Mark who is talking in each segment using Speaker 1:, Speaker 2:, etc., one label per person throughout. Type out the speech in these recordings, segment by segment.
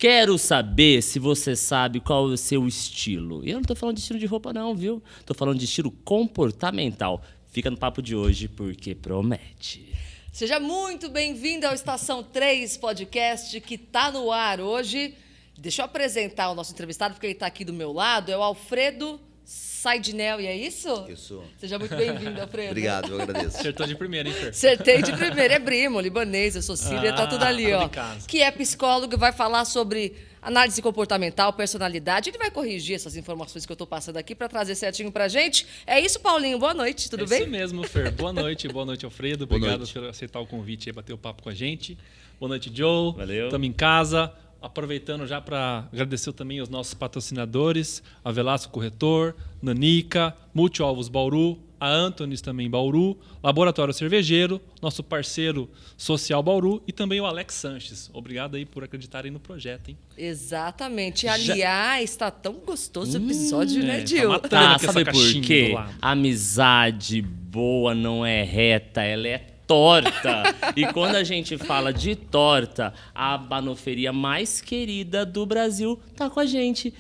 Speaker 1: Quero saber se você sabe qual é o seu estilo. E eu não tô falando de estilo de roupa não, viu? Tô falando de estilo comportamental. Fica no papo de hoje, porque promete.
Speaker 2: Seja muito bem-vindo ao Estação 3 Podcast, que está no ar hoje. Deixa eu apresentar o nosso entrevistado, porque ele está aqui do meu lado. É o Alfredo Saidinel, e é isso?
Speaker 3: Isso.
Speaker 2: Seja muito bem-vindo, Alfredo.
Speaker 3: Obrigado, eu agradeço.
Speaker 4: Acertou de primeira, hein, Fer?
Speaker 2: Acertei de primeira, é primo, libanês, eu sou síria, tá tudo ali, ó. Que é psicólogo, vai falar sobre análise comportamental, personalidade. Ele vai corrigir essas informações que eu tô passando aqui para trazer certinho pra gente. É isso, Paulinho? Boa noite, tudo bem?
Speaker 4: Isso mesmo, Fer. Boa noite, Alfredo.
Speaker 3: Boa
Speaker 4: Obrigado
Speaker 3: noite.
Speaker 4: por aceitar o convite e bater o papo com a gente. Boa noite, Joe.
Speaker 1: Valeu.
Speaker 4: Estamos em casa. Aproveitando já para agradecer também os nossos patrocinadores, a Velasco Corretor, Nanica, Multiovos Bauru, a Anthony's também Bauru, Laboratório Cervejeiro, nosso parceiro Social Bauru e também o Alex Sanches. Obrigado aí por acreditarem no projeto, hein?
Speaker 2: Exatamente. Aliás, está tão gostoso o episódio, né, Dil?
Speaker 4: matando
Speaker 1: Tá,
Speaker 4: aqui essa
Speaker 1: sabe por
Speaker 4: caixinha
Speaker 1: quê?
Speaker 4: do lado.
Speaker 1: Amizade boa não é reta, ela é torta. E quando a gente fala de torta, a banoferia mais querida do Brasil tá com a gente.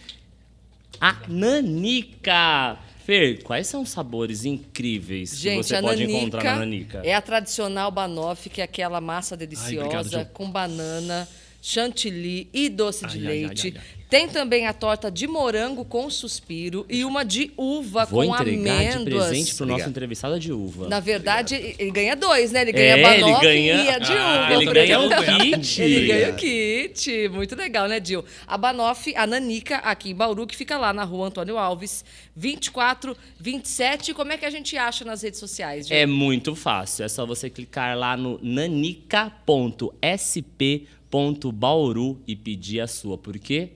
Speaker 1: A Nanica. Fer, quais são os sabores incríveis que
Speaker 2: Gente,
Speaker 1: você
Speaker 2: a
Speaker 1: pode
Speaker 2: nanica
Speaker 1: encontrar na Nanica?
Speaker 2: é a tradicional banoffee, que é aquela massa
Speaker 4: obrigado,
Speaker 2: deliciosa
Speaker 4: João.
Speaker 2: com banana, chantilly e doce de
Speaker 4: Ai,
Speaker 2: leite.
Speaker 4: ai, ai.
Speaker 2: Tem também a torta de morango com suspiro e uma de uva
Speaker 1: Vou
Speaker 2: com
Speaker 1: entregar de
Speaker 2: amêndoas.
Speaker 1: presente pro nosso
Speaker 3: Obrigado.
Speaker 1: entrevistado de uva.
Speaker 2: Na verdade, ele ganha dois, né? Ele ganha
Speaker 1: É, ele
Speaker 2: banoffee
Speaker 1: ganha-
Speaker 2: e a de
Speaker 4: Ah,
Speaker 2: uva.
Speaker 1: ele
Speaker 2: por
Speaker 1: ganha
Speaker 2: exemplo.
Speaker 1: o kit.
Speaker 2: Ele ganha o
Speaker 3: Obrigado.
Speaker 2: kit. Muito legal, né, Dil? A banoffee, a Nanica, aqui em Bauru, que fica lá na rua Antônio Alves, 2427. Como é que a gente acha nas redes sociais, Dil?
Speaker 1: É muito fácil, é só você clicar lá no nanica.sp.bauru e pedir a sua, porque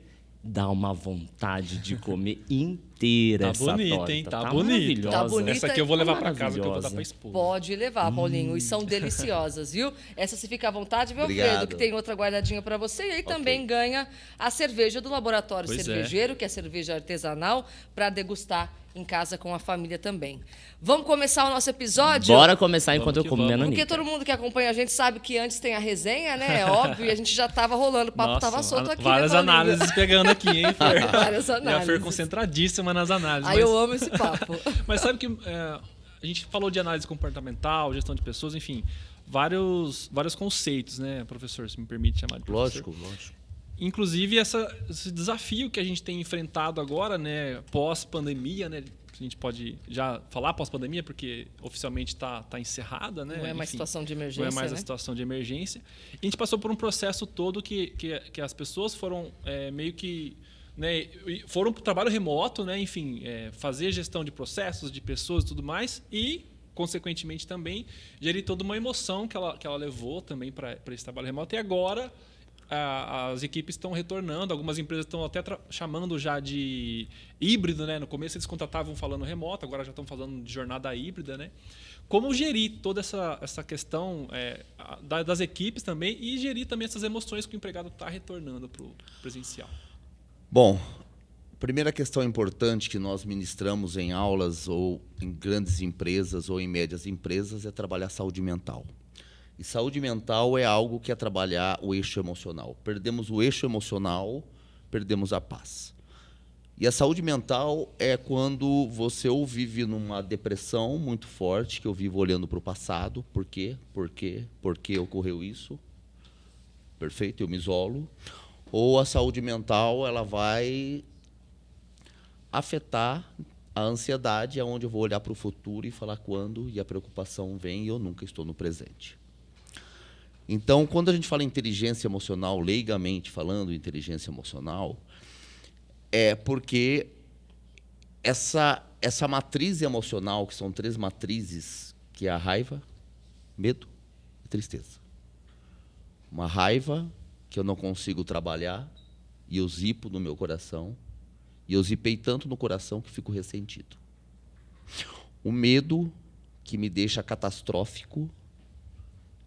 Speaker 1: dá uma vontade de comer inteira
Speaker 4: Tá
Speaker 1: essa
Speaker 4: bonita,
Speaker 1: torta.
Speaker 4: hein? Tá
Speaker 1: Tá
Speaker 4: bonita.
Speaker 1: maravilhosa.
Speaker 2: Tá bonita.
Speaker 4: Essa aqui eu vou levar para casa, que eu vou dar
Speaker 1: Maravilhosa.
Speaker 4: para esposa.
Speaker 2: Pode levar, Paulinho. E são deliciosas, viu? Essa você fica à vontade, viu, Alfredo?
Speaker 3: Obrigado.
Speaker 2: Que tem outra guardadinha para você. E aí também ganha a cerveja do Laboratório
Speaker 4: Pois é.
Speaker 2: Cervejeiro, que é cerveja artesanal, para degustar em casa com a família também. Vamos começar o nosso episódio?
Speaker 1: Bora começar enquanto eu
Speaker 4: que
Speaker 1: como minha
Speaker 4: vamos.
Speaker 2: Porque
Speaker 1: nanica.
Speaker 2: todo mundo que acompanha a gente sabe que antes tem a resenha, né? É óbvio, e a gente já tava rolando, o papo tava solto aqui,
Speaker 4: várias
Speaker 2: né, Paulinho?
Speaker 4: análises pegando aqui, hein, Fer?
Speaker 2: Várias
Speaker 4: E a Fer
Speaker 2: análises.
Speaker 4: concentradíssima nas análises.
Speaker 2: Aí eu amo esse papo.
Speaker 4: Mas sabe que a gente falou de análise comportamental, gestão de pessoas, enfim, vários conceitos, né, professor, se me permite chamar de professor.
Speaker 3: Lógico.
Speaker 4: Inclusive esse desafio que a gente tem enfrentado agora, né, pós-pandemia, né, a gente pode já falar pós-pandemia porque oficialmente está encerrada, né?
Speaker 2: Não é mais
Speaker 4: Enfim,
Speaker 2: situação de emergência,
Speaker 4: não é mais
Speaker 2: né?
Speaker 4: a situação de emergência. E a gente passou por um processo todo que as pessoas foram meio que, né, foram para o trabalho remoto, né? Enfim, fazer gestão de processos, de pessoas e tudo mais e consequentemente também gerir toda uma emoção que ela levou também para esse trabalho remoto. E agora as equipes estão retornando, algumas empresas estão até chamando já de híbrido, né? No começo eles contratavam falando remoto, agora já estão falando de jornada híbrida, né? Como gerir toda essa questão das equipes também e gerir também essas emoções que o empregado está retornando para o presencial.
Speaker 3: Bom, primeira questão importante que nós ministramos em aulas ou em grandes empresas ou em médias empresas é trabalhar saúde mental. E saúde mental é algo que é trabalhar o eixo emocional. Perdemos o eixo emocional, perdemos a paz. E a saúde mental é quando você ou vive numa depressão muito forte, que eu vivo olhando para o passado, por quê ocorreu isso, perfeito, eu me isolo, ou a saúde mental ela vai afetar a ansiedade, onde eu vou olhar para o futuro e falar quando, e a preocupação vem e eu nunca estou no presente. Então, quando a gente fala em inteligência emocional, leigamente falando inteligência emocional, é porque essa matriz emocional, que são 3 matrizes, que é a raiva, medo e tristeza. Uma raiva que eu não consigo trabalhar e eu zipo no meu coração, e eu zipei tanto no coração que fico ressentido. O medo, que me deixa catastrófico,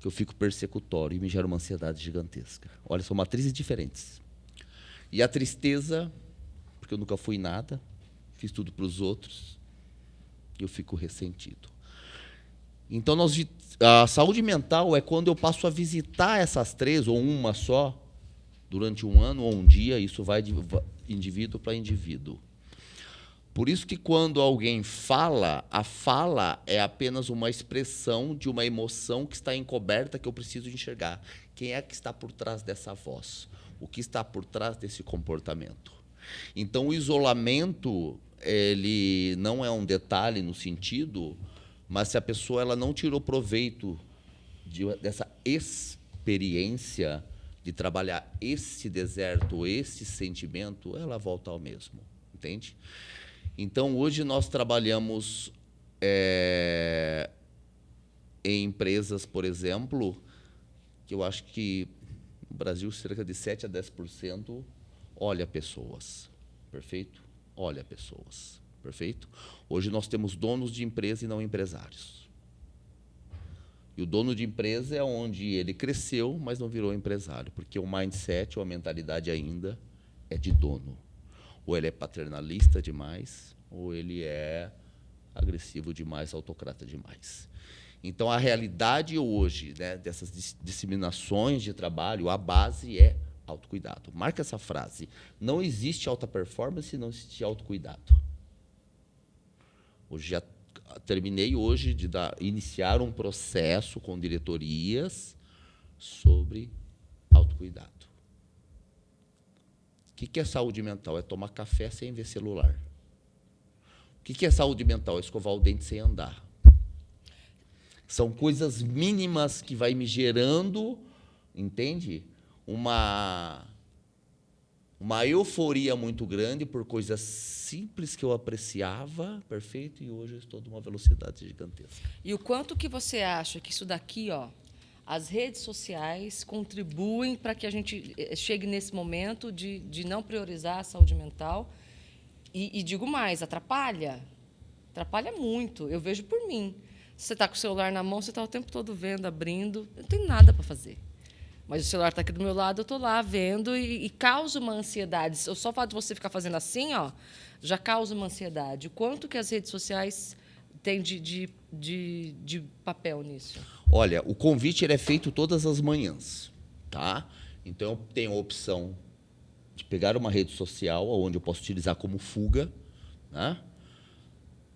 Speaker 3: que eu fico persecutório e me gera uma ansiedade gigantesca. Olha, são matrizes diferentes. E a tristeza, porque eu nunca fui nada, fiz tudo para os outros, e eu fico ressentido. Então, a saúde mental é quando eu passo a visitar essas 3, ou uma só, Durante um ano ou um dia, isso vai de indivíduo para indivíduo. Por isso que quando alguém fala, a fala é apenas uma expressão de uma emoção que está encoberta, que eu preciso enxergar. Quem é que está por trás dessa voz? O que está por trás desse comportamento? Então, o isolamento, ele não é um detalhe no sentido, mas se a pessoa ela não tirou proveito dessa experiência de trabalhar esse deserto, esse sentimento, ela volta ao mesmo, entende? Então, hoje nós trabalhamos em empresas, por exemplo, que eu acho que no Brasil cerca de 7 a 10% olha pessoas, perfeito? Olha pessoas, perfeito? Hoje nós temos donos de empresa e não empresários. E o dono de empresa é onde ele cresceu, mas não virou empresário, porque o mindset ou a mentalidade ainda é de dono. Ou ele é paternalista demais, ou ele é agressivo demais, autocrata demais. Então, a realidade hoje, né, dessas disseminações de trabalho, a base é autocuidado. Marca essa frase. Não existe alta performance se não existe autocuidado. Hoje já terminei hoje de iniciar um processo com diretorias sobre autocuidado. O que é saúde mental? É tomar café sem ver celular. O que é saúde mental? É escovar o dente sem andar. São coisas mínimas que vai me gerando, entende? Uma euforia muito grande por coisas simples que eu apreciava, perfeito, e hoje eu estou numa velocidade gigantesca.
Speaker 2: E o quanto que você acha que isso daqui, ó, as redes sociais contribuem para que a gente chegue nesse momento de não priorizar a saúde mental? E digo mais, atrapalha. Atrapalha muito. Eu vejo por mim. Você está com o celular na mão, você está o tempo todo vendo, abrindo. Eu não tenho nada para fazer. Mas o celular está aqui do meu lado, eu estou lá vendo e causa uma ansiedade. Só o fato de você ficar fazendo assim, ó, já causa uma ansiedade. O quanto que as redes sociais têm de papel nisso?
Speaker 3: Olha, o convite ele é feito todas as manhãs, tá? Então, eu tenho a opção de pegar uma rede social, onde eu posso utilizar como fuga, né?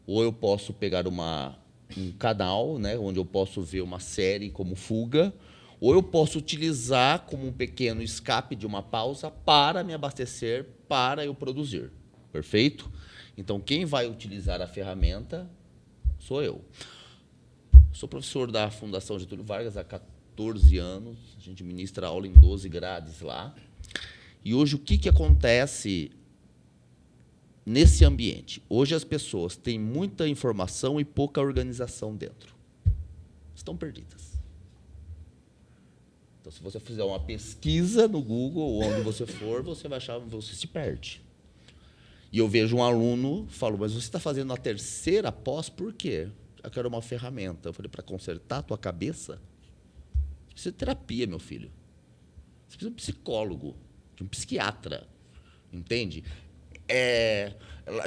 Speaker 3: Ou eu posso pegar um canal, né, onde eu posso ver uma série como fuga, ou eu posso utilizar como um pequeno escape de uma pausa para me abastecer, para eu produzir. Perfeito? Então, quem vai utilizar a ferramenta sou eu. Sou professor da Fundação Getúlio Vargas há 14 anos. A gente ministra aula em 12 grades lá. E hoje, o que acontece nesse ambiente? Hoje, as pessoas têm muita informação e pouca organização dentro. Estão perdidas. Então, se você fizer uma pesquisa no Google, ou onde você for, você vai achar que você se perde. E eu vejo um aluno, falo, mas você está fazendo a terceira pós, por quê? Eu quero uma ferramenta. Eu falei, para consertar a tua cabeça? Você precisa de terapia, meu filho. Você precisa de um psicólogo, de um psiquiatra. Entende?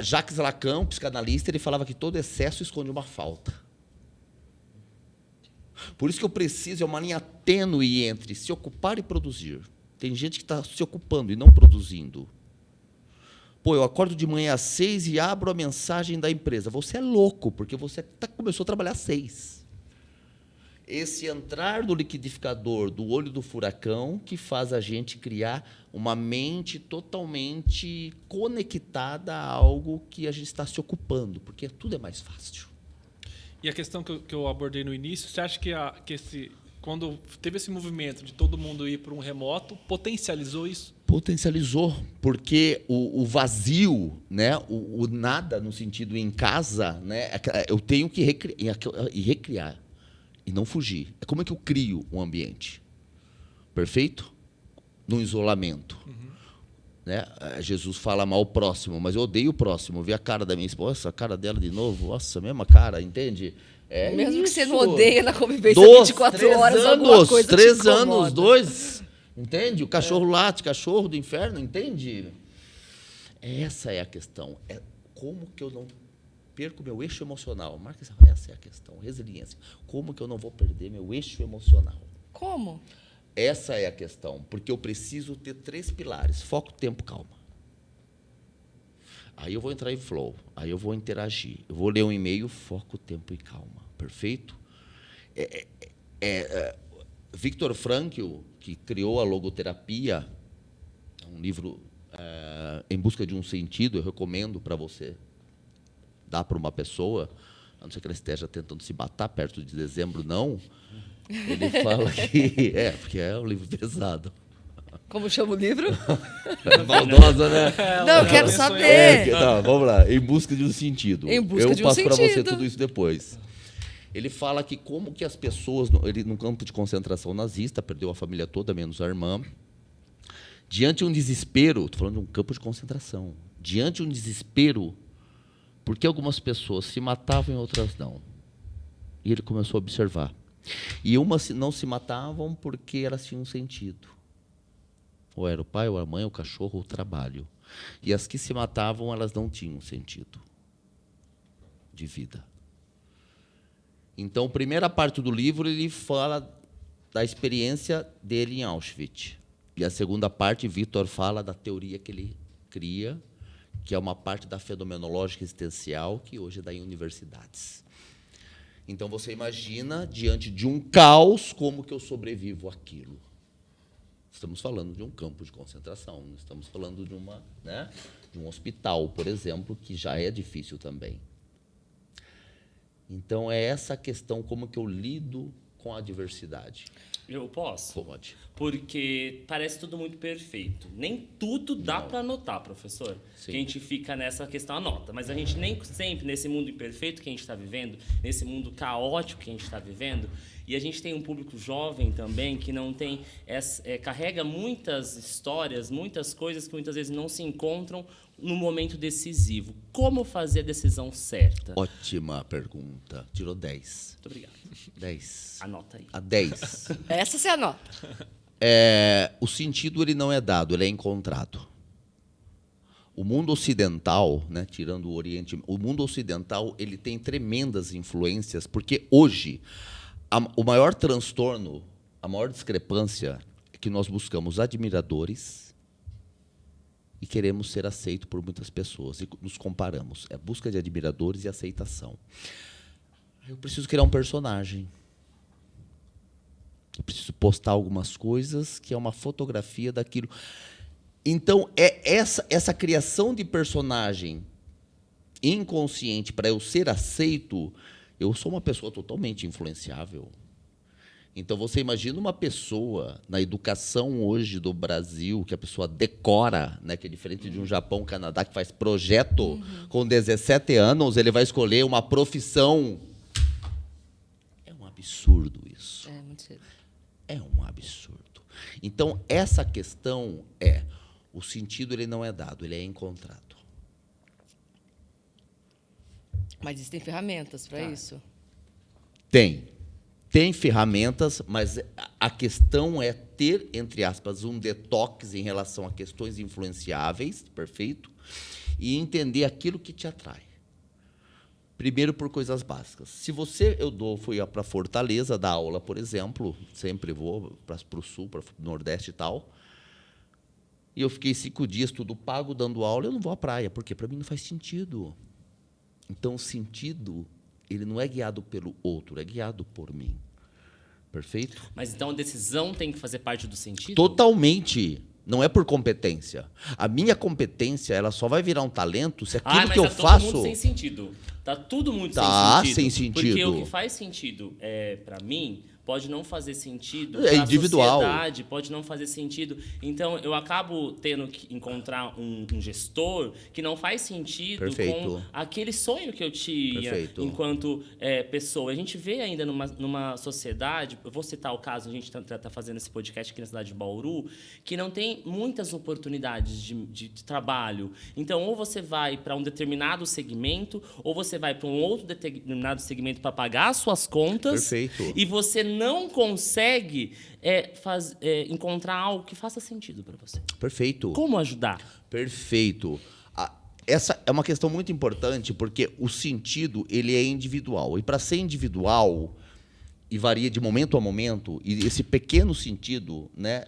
Speaker 3: Jacques Lacan, psicanalista, ele falava que todo excesso esconde uma falta. Por isso que eu preciso, é uma linha tênue entre se ocupar e produzir. Tem gente que está se ocupando e não produzindo. Pô, eu acordo de manhã às 6 e abro a mensagem da empresa. Você é louco, porque você começou a trabalhar às 6. Esse entrar no liquidificador do olho do furacão que faz a gente criar uma mente totalmente conectada a algo que a gente está se ocupando, porque tudo é mais fácil.
Speaker 4: E a questão que eu abordei no início, você acha que quando teve esse movimento de todo mundo ir para um remoto, potencializou isso?
Speaker 3: Potencializou, porque o vazio, né, o nada no sentido em casa, né, eu tenho que recriar e não fugir. É como é que eu crio um ambiente perfeito no isolamento. Né? Jesus fala mal o próximo, mas eu odeio o próximo. Ver a cara da minha esposa, a cara dela de novo, nossa, mesma cara, entende?
Speaker 2: Mesmo
Speaker 3: isso.
Speaker 2: que você não odeia na convivência 24 horas, alguma coisa
Speaker 3: 3
Speaker 2: te incomoda.
Speaker 3: anos, 2, entende? O cachorro late, cachorro do inferno, entende? Essa é a questão. É como que eu não perco meu eixo emocional? Marca essa é a questão, resiliência. Como que eu não vou perder meu eixo emocional?
Speaker 2: Como?
Speaker 3: Essa é a questão, porque eu preciso ter 3 pilares: foco, tempo, calma. Aí eu vou entrar em flow, aí eu vou interagir, eu vou ler um e-mail, foco, tempo e calma. Perfeito? Viktor Frankl, que criou a logoterapia, um livro Em Busca de um Sentido, eu recomendo para você dar para uma pessoa, a não ser que ela esteja tentando se matar perto de dezembro, não. Ele fala que... porque é um livro pesado.
Speaker 2: Como chama o livro?
Speaker 3: Maldosa, né?
Speaker 2: Não, eu quero saber.
Speaker 3: Tá, vamos lá. Em Busca de um Sentido.
Speaker 2: Em busca de um
Speaker 3: passo para você
Speaker 2: sentido.
Speaker 3: tudo isso depois. Ele fala que como que as pessoas... Ele, no campo de concentração nazista, perdeu a família toda, menos a irmã. Diante de um desespero... Estou falando de um campo de concentração. Diante de um desespero, por que algumas pessoas se matavam e outras não? E ele começou a observar. E umas não se matavam porque elas tinham sentido. Ou era o pai, ou a mãe, o cachorro, ou o trabalho. E as que se matavam, elas não tinham sentido de vida. Então, a primeira parte do livro, ele fala da experiência dele em Auschwitz. E a segunda parte, Viktor fala da teoria que ele cria, que é uma parte da fenomenológica existencial, que hoje é da em universidades. Então, você imagina, diante de um caos, como que eu sobrevivo àquilo. Estamos falando de um campo de concentração, não estamos falando de de um hospital, por exemplo, que já é difícil também. Então, é essa questão, como que eu lido com a diversidade.
Speaker 1: Eu posso?
Speaker 3: Pode.
Speaker 1: Porque parece tudo muito perfeito. Nem tudo dá para anotar, professor.
Speaker 3: Sim.
Speaker 1: Que a gente fica nessa questão, anota. Mas a gente nem sempre, nesse mundo imperfeito que a gente está vivendo, nesse mundo caótico que a gente está vivendo, e a gente tem um público jovem também que não tem... carrega muitas histórias, muitas coisas que muitas vezes não se encontram no momento decisivo. Como fazer a decisão certa?
Speaker 3: Ótima pergunta. Tirou 10.
Speaker 1: Muito obrigado.
Speaker 3: 10.
Speaker 1: Anota aí.
Speaker 3: A 10.
Speaker 2: Essa você anota.
Speaker 3: O sentido ele não é dado, ele é encontrado. O mundo ocidental, né, tirando o Oriente, o mundo ocidental ele tem tremendas influências, porque hoje o maior transtorno, a maior discrepância é que nós buscamos admiradores e queremos ser aceitos por muitas pessoas e nos comparamos. É busca de admiradores e aceitação. Eu preciso criar um personagem. Eu preciso postar algumas coisas que é uma fotografia daquilo. Então, é essa criação de personagem inconsciente para eu ser aceito. Eu sou uma pessoa totalmente influenciável. Então, você imagina uma pessoa na educação hoje do Brasil, que a pessoa decora, né, que é diferente de um Japão, Canadá, que faz projeto. Com 17 anos, ele vai escolher uma profissão. É um absurdo isso.
Speaker 2: É, muito cedo.
Speaker 3: É um absurdo. Então, essa questão o sentido ele não é dado, ele é encontrado.
Speaker 2: Mas existem ferramentas para isso?
Speaker 3: Tem ferramentas, mas a questão é ter, entre aspas, um detox em relação a questões influenciáveis, perfeito? E entender aquilo que te atrai. Primeiro, por coisas básicas. Se fui para Fortaleza dar aula, por exemplo, sempre vou para o Sul, para o Nordeste e tal, e eu fiquei 5 dias, tudo pago, dando aula, eu não vou à praia, porque para mim não faz sentido. Então, o sentido, ele não é guiado pelo outro, é guiado por mim. Perfeito?
Speaker 1: Mas então a decisão tem que fazer parte do sentido?
Speaker 3: Totalmente. Não é por competência. A minha competência, ela só vai virar um talento se aquilo que eu faço...
Speaker 1: Tá todo mundo sem sentido. Tá tudo muito
Speaker 3: sem sentido.
Speaker 1: Porque o que faz sentido para mim pode não fazer sentido
Speaker 3: É
Speaker 1: pra
Speaker 3: individual.
Speaker 1: sociedade, pode não fazer sentido. Então, eu acabo tendo que encontrar um gestor que não faz sentido
Speaker 3: Perfeito.
Speaker 1: com aquele sonho que eu tinha
Speaker 3: Perfeito.
Speaker 1: enquanto pessoa. A gente vê ainda numa sociedade, eu vou citar o caso, a gente está fazendo esse podcast aqui na cidade de Bauru, que não tem muitas oportunidades de trabalho. Então, ou você vai para um determinado segmento, ou você vai para um outro determinado segmento para pagar as suas contas.
Speaker 3: Perfeito.
Speaker 1: E você não consegue encontrar algo que faça sentido para você.
Speaker 3: Perfeito.
Speaker 1: Como ajudar?
Speaker 3: Perfeito. Essa é uma questão muito importante, porque o sentido ele é individual. E para ser individual, e varia de momento a momento, e esse pequeno sentido, né,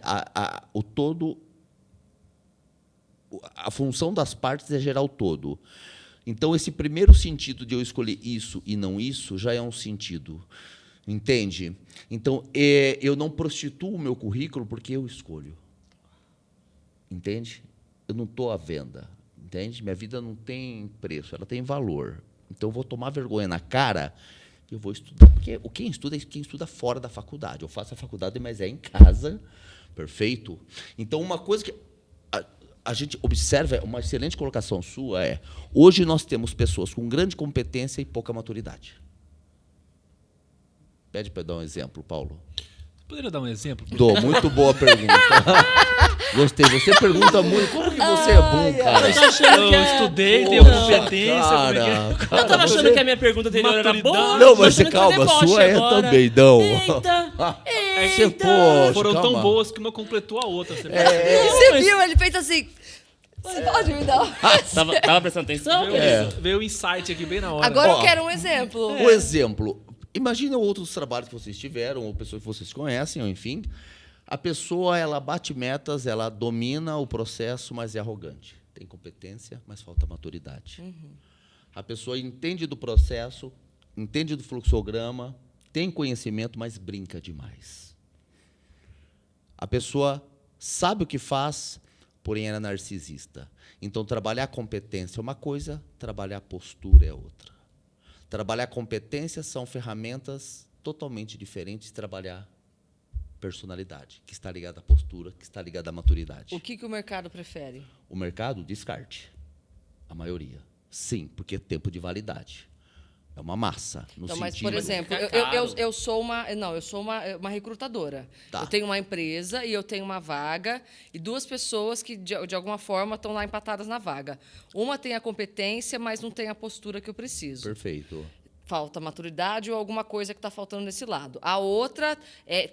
Speaker 3: o todo, a função das partes é gerar o todo. Então, esse primeiro sentido de eu escolher isso e não isso já é um sentido. Entende? Então, eu não prostituo o meu currículo porque eu escolho. Entende? Eu não estou à venda. Entende? Minha vida não tem preço, ela tem valor. Então, eu vou tomar vergonha na cara e eu vou estudar. Porque quem estuda é quem estuda fora da faculdade. Eu faço a faculdade, mas é em casa. Perfeito? Então, uma coisa que a gente observa, uma excelente colocação sua é, hoje nós temos pessoas com grande competência e pouca maturidade. Pede para dar um exemplo, Paulo.
Speaker 4: Poderia dar um exemplo?
Speaker 3: Dou, muito boa pergunta. Gostei, você pergunta muito. Como que você é bom, cara?
Speaker 4: Eu estudei, tenho competência.
Speaker 3: Cara,
Speaker 1: Eu tava achando que a minha pergunta anterior era boa.
Speaker 3: Não, mas
Speaker 1: achando que foi
Speaker 3: calma, a
Speaker 1: deboche
Speaker 3: sua
Speaker 1: agora.
Speaker 3: também, não.
Speaker 1: Eita,
Speaker 3: Poxa,
Speaker 4: Foram tão
Speaker 3: calma.
Speaker 4: boas que uma completou a outra. Você
Speaker 2: Você viu? Ele fez assim. Você pode me dar?
Speaker 1: Tava prestando atenção?
Speaker 4: Veio o insight aqui bem na hora.
Speaker 2: Agora
Speaker 3: Ó,
Speaker 2: eu quero um exemplo.
Speaker 3: Um exemplo. Imagina outros trabalhos que vocês tiveram, ou pessoas que vocês conhecem, ou enfim. A pessoa, ela bate metas, ela domina o processo, mas é arrogante. Tem competência, mas falta maturidade. A pessoa entende do processo, entende do fluxograma, tem conhecimento, mas brinca demais. A pessoa sabe o que faz, porém era narcisista. Então, trabalhar competência é uma coisa, trabalhar postura é outra. Trabalhar competência são ferramentas totalmente diferentes de trabalhar personalidade, que está ligada à postura, que está ligada à maturidade.
Speaker 2: O que o mercado prefere?
Speaker 3: O mercado, descarte. A maioria. Sim, porque é tempo de validade. É uma massa. No
Speaker 2: Então, mas,
Speaker 3: sentido...
Speaker 2: por exemplo,
Speaker 1: fica caro.
Speaker 2: eu sou uma recrutadora.
Speaker 3: Tá.
Speaker 2: Eu tenho uma empresa e eu tenho uma vaga e duas pessoas que, de alguma forma, estão lá empatadas na vaga. Uma tem a competência, mas não tem a postura que eu preciso.
Speaker 3: Perfeito.
Speaker 2: Falta maturidade ou alguma coisa que está faltando nesse lado. A outra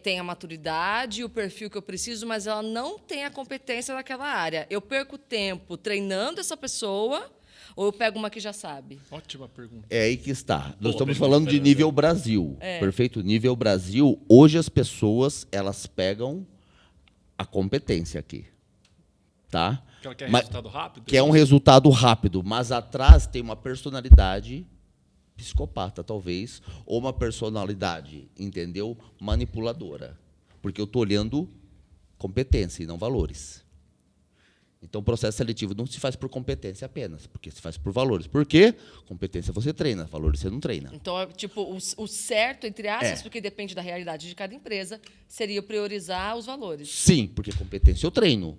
Speaker 2: tem a maturidade e o perfil que eu preciso, mas ela não tem a competência naquela área. Eu perco tempo treinando essa pessoa ou eu pego uma que já sabe?
Speaker 4: Ótima pergunta.
Speaker 3: É aí que está. Nós estamos
Speaker 1: pergunta,
Speaker 3: falando de
Speaker 1: Fernanda.
Speaker 3: nível Brasil. Perfeito? Nível Brasil, hoje as pessoas, elas pegam a competência aqui. Tá?
Speaker 4: Aquela que é
Speaker 3: Mas-
Speaker 4: resultado rápido?
Speaker 3: Que é um resultado rápido, mas atrás tem uma personalidade psicopata, talvez, ou uma personalidade, entendeu? Manipuladora. Porque eu estou olhando competência e não valores. Então, o processo seletivo não se faz por competência apenas, porque se faz por valores. Por quê? Competência você treina, valores você não treina.
Speaker 2: Então, o certo, entre aspas,
Speaker 3: É.
Speaker 2: porque depende da realidade de cada empresa, seria priorizar os valores.
Speaker 3: Sim, porque competência eu treino.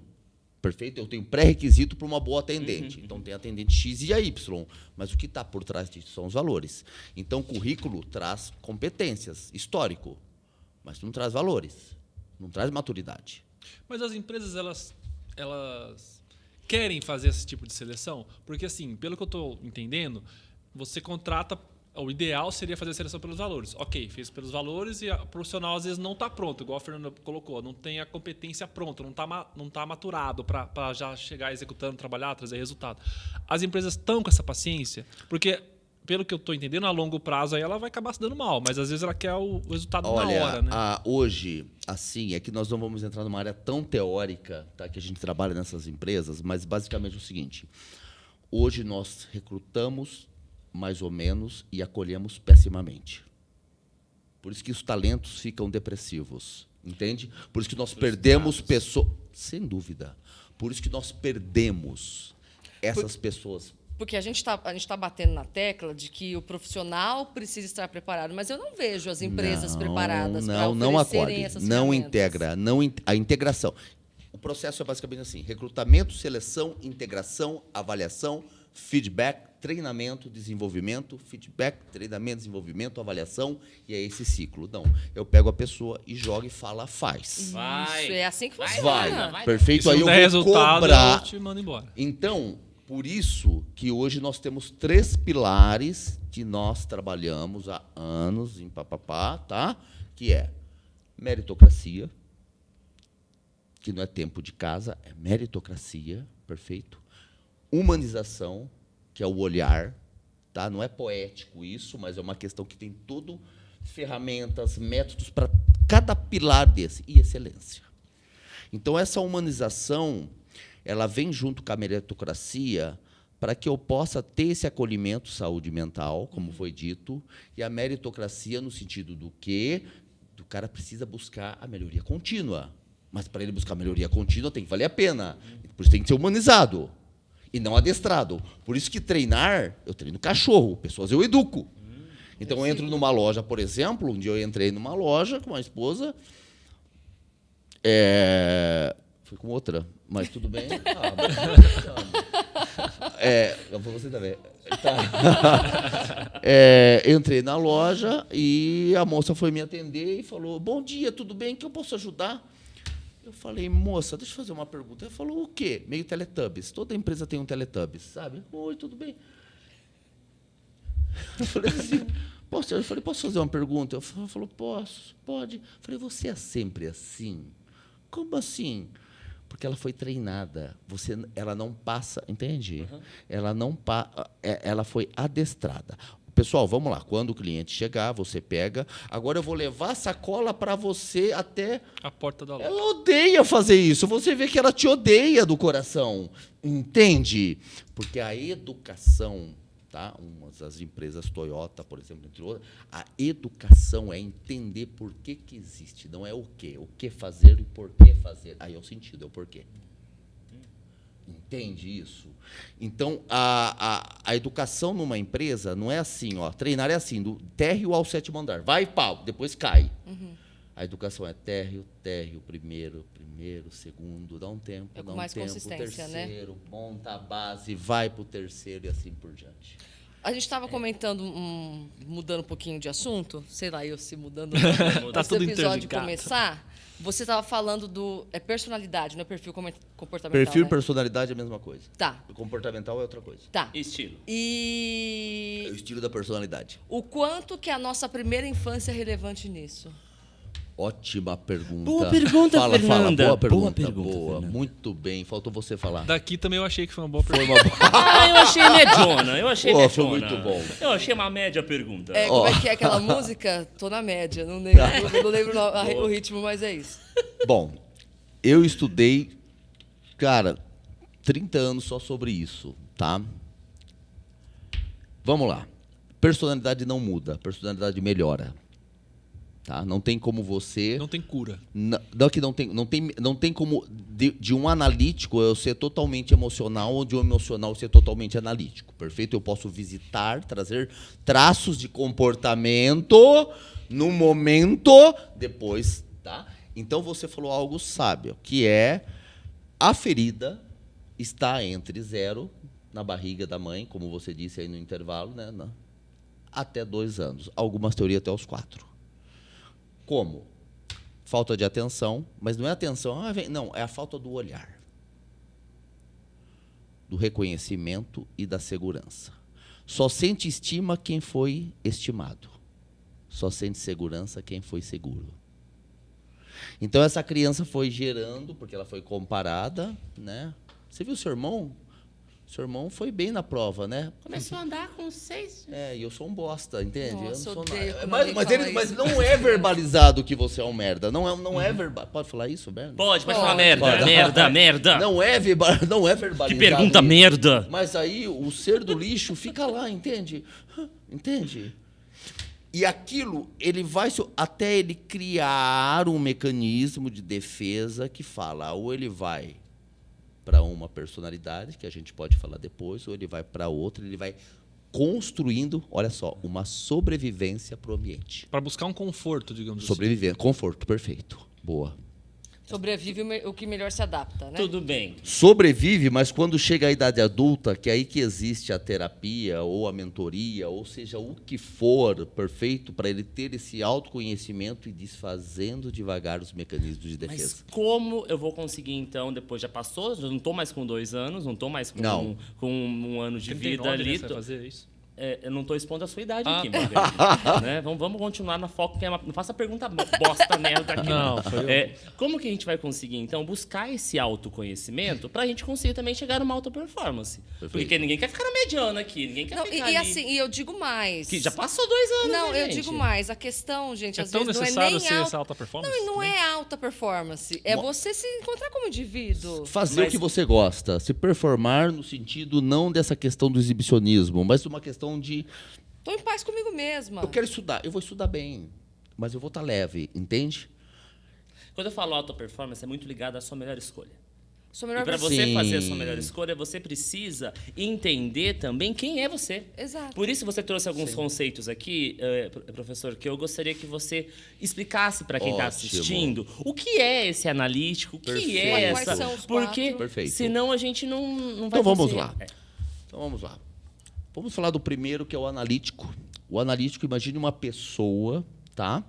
Speaker 3: Perfeito? Eu tenho pré-requisito para uma boa atendente. Então, tem atendente X e a Y. Mas o que está por trás disso são os valores. Então, currículo traz competências, histórico, mas não traz valores, não traz maturidade.
Speaker 4: Mas as empresas, elas querem fazer esse tipo de seleção? Porque, assim, pelo que eu estou entendendo, você contrata... O ideal seria fazer a seleção pelos valores. Ok, fez pelos valores e o profissional às vezes não está pronto, igual a Fernanda colocou, não tem a competência pronta, não tá maturado para já chegar executando, trabalhar, trazer resultado. As empresas estão com essa paciência, porque, pelo que eu estou entendendo, a longo prazo aí ela vai acabar se dando mal, mas às vezes ela quer o resultado na hora. Né?
Speaker 3: Hoje, assim, é que nós não vamos entrar numa área tão teórica, tá, que a gente trabalha nessas empresas, mas basicamente é o seguinte: hoje nós recrutamos mais ou menos e acolhemos pessimamente. Por isso que os talentos ficam depressivos, entende? Por isso que nós perdemos pessoas, sem dúvida. Por isso que nós perdemos essas pessoas.
Speaker 2: Porque a gente tá batendo na tecla de que o profissional precisa estar preparado, mas eu não vejo as empresas preparadas para
Speaker 3: não
Speaker 2: oferecerem
Speaker 3: acolhe,
Speaker 2: essas
Speaker 3: não
Speaker 2: ferramentas.
Speaker 3: integra, a integração. O processo é basicamente assim: recrutamento, seleção, integração, avaliação, feedback, treinamento, desenvolvimento, feedback, treinamento, desenvolvimento, avaliação, e é esse ciclo. Não, eu pego a pessoa e jogo e fala, faz.
Speaker 1: Vai.
Speaker 2: Isso, é assim que
Speaker 1: Vai,
Speaker 2: funciona.
Speaker 3: Vai. Perfeito?
Speaker 4: Se
Speaker 3: Aí
Speaker 4: não
Speaker 3: eu
Speaker 4: der
Speaker 3: vou
Speaker 4: resultado,
Speaker 3: cobrar.
Speaker 4: eu te mando embora.
Speaker 3: Então, por isso que hoje nós temos 3 pilares que nós trabalhamos há anos em papapá, tá? Que é meritocracia, que não é tempo de casa, é meritocracia, perfeito? Humanização, que é o olhar, tá? Não é poético isso, mas é uma questão que tem todo ferramentas, métodos para cada pilar desse, e excelência. Então, essa humanização, ela vem junto com a meritocracia para que eu possa ter esse acolhimento, saúde mental, como foi dito, e a meritocracia no sentido do que o cara precisa buscar a melhoria contínua. Mas, para ele buscar a melhoria contínua, tem que valer a pena. Por isso tem que ser humanizado e não adestrado. Por isso que treinar, eu treino cachorro, pessoas eu educo. Então, eu entro numa loja, por exemplo, um dia eu entrei numa loja com uma esposa, fui com outra, mas tudo bem. Você também. Tá. Entrei na loja e a moça foi me atender e falou, bom dia, tudo bem, que eu posso ajudar? Eu falei, moça, deixa eu fazer uma pergunta. Ela falou, o quê? Meio Teletubbies. Toda empresa tem um Teletubbies, sabe? Oi, tudo bem? Eu falei assim, posso fazer uma pergunta? Ela falou, posso, pode. Eu falei, você é sempre assim? Como assim? Porque ela foi treinada. Ela não passa, entende? Uhum. Ela foi adestrada. Pessoal, vamos lá. Quando o cliente chegar, você pega. Agora eu vou levar a sacola para você até
Speaker 4: a porta da loja.
Speaker 3: Ela odeia fazer isso. Você vê que ela te odeia do coração. Entende? Porque a educação, tá? Uma das empresas Toyota, por exemplo, entre outras, a educação é entender por que existe, não é o que fazer e por que fazer. Aí é o sentido, é o porquê. Entende isso? Então, a educação numa empresa não é assim, ó, treinar é assim, do térreo ao 7º andar. Vai, pau, depois cai. Uhum. A educação é térreo, primeiro, segundo, dá um tempo, dá um tempo, terceiro, né? Monta a base, vai para o terceiro e assim por diante.
Speaker 2: A gente estava comentando, mudando um pouquinho de assunto, sei lá, eu se mudando
Speaker 4: tá tudo
Speaker 2: episódio começar. Você estava falando do personalidade, não é perfil comportamental.
Speaker 3: Perfil e
Speaker 2: né?
Speaker 3: Personalidade é a mesma coisa.
Speaker 2: Tá.
Speaker 3: O comportamental é outra coisa.
Speaker 2: Tá.
Speaker 1: Estilo.
Speaker 2: E
Speaker 3: é o estilo da personalidade.
Speaker 2: O quanto que a nossa primeira infância é relevante nisso?
Speaker 3: Ótima pergunta.
Speaker 1: Boa pergunta, Fernanda.
Speaker 3: Boa pergunta.
Speaker 1: Fernanda.
Speaker 3: Muito bem. Faltou você falar.
Speaker 4: Daqui também eu achei que foi uma boa pergunta.
Speaker 1: Eu achei mediona.
Speaker 3: Foi muito bom.
Speaker 1: Eu achei uma média pergunta.
Speaker 2: Como é que é aquela música? Tô na média. Não lembro o ritmo, mas é isso.
Speaker 3: Bom, eu estudei, cara, 30 anos só sobre isso, tá? Vamos lá. Personalidade não muda. Personalidade melhora. Tá? Não tem como você...
Speaker 4: Não tem cura.
Speaker 3: Não tem como de um analítico eu ser totalmente emocional ou de um emocional ser totalmente analítico. Perfeito? Eu posso visitar, trazer traços de comportamento no momento, depois... Tá? Então, você falou algo sábio, que é a ferida está entre 0, na barriga da mãe, como você disse aí no intervalo, né, até 2 anos. Algumas teorias até os 4. Como? Falta de atenção, mas não é atenção, não, é a falta do olhar, do reconhecimento e da segurança. Só sente estima quem foi estimado. Só sente segurança quem foi seguro. Então, essa criança foi gerando, porque ela foi comparada, né? Você viu o seu irmão? Seu irmão foi bem na prova, né?
Speaker 1: Começou a andar com 6.
Speaker 3: E eu sou um bosta, entende?
Speaker 2: Nossa,
Speaker 3: eu não sou
Speaker 2: odeio
Speaker 3: mas não é verbalizado que você é um merda. Não é verbal. Pode falar isso, merda?
Speaker 1: Pode falar merda. Merda.
Speaker 3: Não é verbalizado.
Speaker 1: Que pergunta merda.
Speaker 3: Mas aí o ser do lixo fica lá, entende? Entende? E aquilo, ele vai até ele criar um mecanismo de defesa que fala, ou ele vai para uma personalidade, que a gente pode falar depois, ou ele vai para outra, ele vai construindo, olha só, uma sobrevivência para o ambiente.
Speaker 4: Para buscar um conforto, digamos assim.
Speaker 3: Sobrevivência, conforto, perfeito. Boa.
Speaker 2: Sobrevive o que melhor se adapta, né?
Speaker 1: Tudo bem.
Speaker 3: Sobrevive, mas quando chega a idade adulta, que é aí que existe a terapia, ou a mentoria, ou seja, o que for, perfeito, para ele ter esse autoconhecimento e desfazendo devagar os mecanismos de defesa.
Speaker 1: Mas como eu vou conseguir, então, depois já passou, já não estou mais com 2 anos, não estou mais com um ano de
Speaker 4: 39,
Speaker 1: vida ali.
Speaker 4: Você vai fazer isso?
Speaker 1: eu não estou expondo a sua idade aqui, meu bem. Né? Vamos continuar no foco, não faça pergunta bosta merda aqui.
Speaker 4: Não,
Speaker 1: como que a gente vai conseguir, então, buscar esse autoconhecimento para a gente conseguir também chegar numa alta performance?
Speaker 3: Perfeito.
Speaker 1: Porque ninguém quer ficar na mediana aqui, ninguém quer ficar ali.
Speaker 2: Assim, e eu digo mais.
Speaker 1: Que já passou 2 anos,
Speaker 2: Não,
Speaker 1: né,
Speaker 2: eu
Speaker 1: gente?
Speaker 2: digo mais. A questão, gente,
Speaker 4: É
Speaker 2: às
Speaker 4: tão
Speaker 2: vezes não é
Speaker 4: necessário
Speaker 2: nem
Speaker 4: ser essa alta performance?
Speaker 2: Não é alta performance. É você se encontrar como indivíduo.
Speaker 3: Fazer o que você gosta. Se performar no sentido não dessa questão do exibicionismo, mas uma questão de...
Speaker 2: Tô em paz comigo mesma.
Speaker 3: Eu quero estudar. Eu vou estudar bem, mas eu vou estar leve, entende?
Speaker 1: Quando eu falo alta performance, é muito ligado à sua melhor escolha.
Speaker 2: Sou melhor
Speaker 1: E para
Speaker 2: versão.
Speaker 1: você fazer a
Speaker 3: Sim.
Speaker 1: sua melhor escolha, você precisa entender também quem é você.
Speaker 2: Exato.
Speaker 1: Por isso você trouxe alguns conceitos aqui, professor, que eu gostaria que você explicasse para quem está
Speaker 3: Ótimo.
Speaker 1: assistindo o que é esse analítico, o que
Speaker 3: Perfeito.
Speaker 1: é
Speaker 2: Quais
Speaker 1: essa...
Speaker 2: são os
Speaker 1: Porque
Speaker 2: quatro?
Speaker 3: Perfeito.
Speaker 1: senão a gente não vai
Speaker 3: Então vamos
Speaker 1: conseguir.
Speaker 3: lá. Então vamos lá. Vamos falar do primeiro, que é o analítico. O analítico, imagine uma pessoa, tá?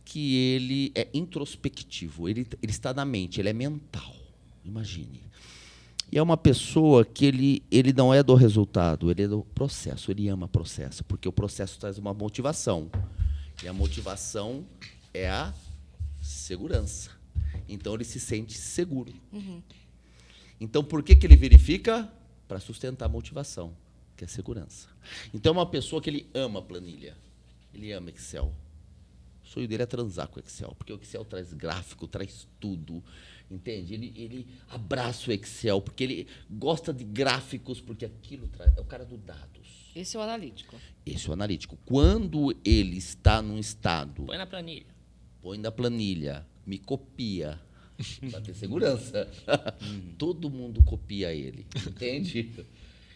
Speaker 3: Que ele é introspectivo, ele está na mente, ele é mental. Imagine. E é uma pessoa que ele não é do resultado, ele é do processo, ele ama processo, porque o processo traz uma motivação. E a motivação é a segurança. Então, ele se sente seguro. Então, por que ele verifica? Para sustentar a motivação, que é a segurança. Então, é uma pessoa que ele ama planilha, ele ama Excel. O sonho dele é transar com o Excel, porque o Excel traz gráfico, traz tudo, entende? Ele abraça o Excel, porque ele gosta de gráficos, porque aquilo é o cara do dados.
Speaker 2: Esse é o analítico.
Speaker 3: Esse é o analítico. Quando ele está num estado,
Speaker 1: Põe na planilha.
Speaker 3: põe na planilha, me copia, para ter segurança. Todo mundo copia ele, entende?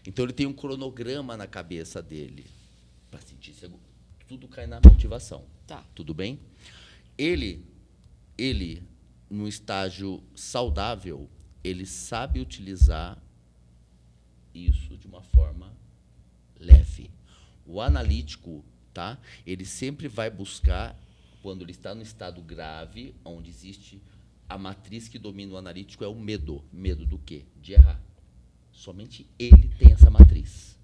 Speaker 3: Então, ele tem um cronograma na cabeça dele, para sentir seguro. Tudo cai na motivação.
Speaker 2: Tá.
Speaker 3: Tudo bem? Ele, no estágio saudável, ele sabe utilizar isso de uma forma leve. O analítico, tá? Ele sempre vai buscar, quando ele está no estado grave, onde existe a matriz que domina o analítico, é o medo. Medo do quê? De errar. Somente ele tem essa matriz,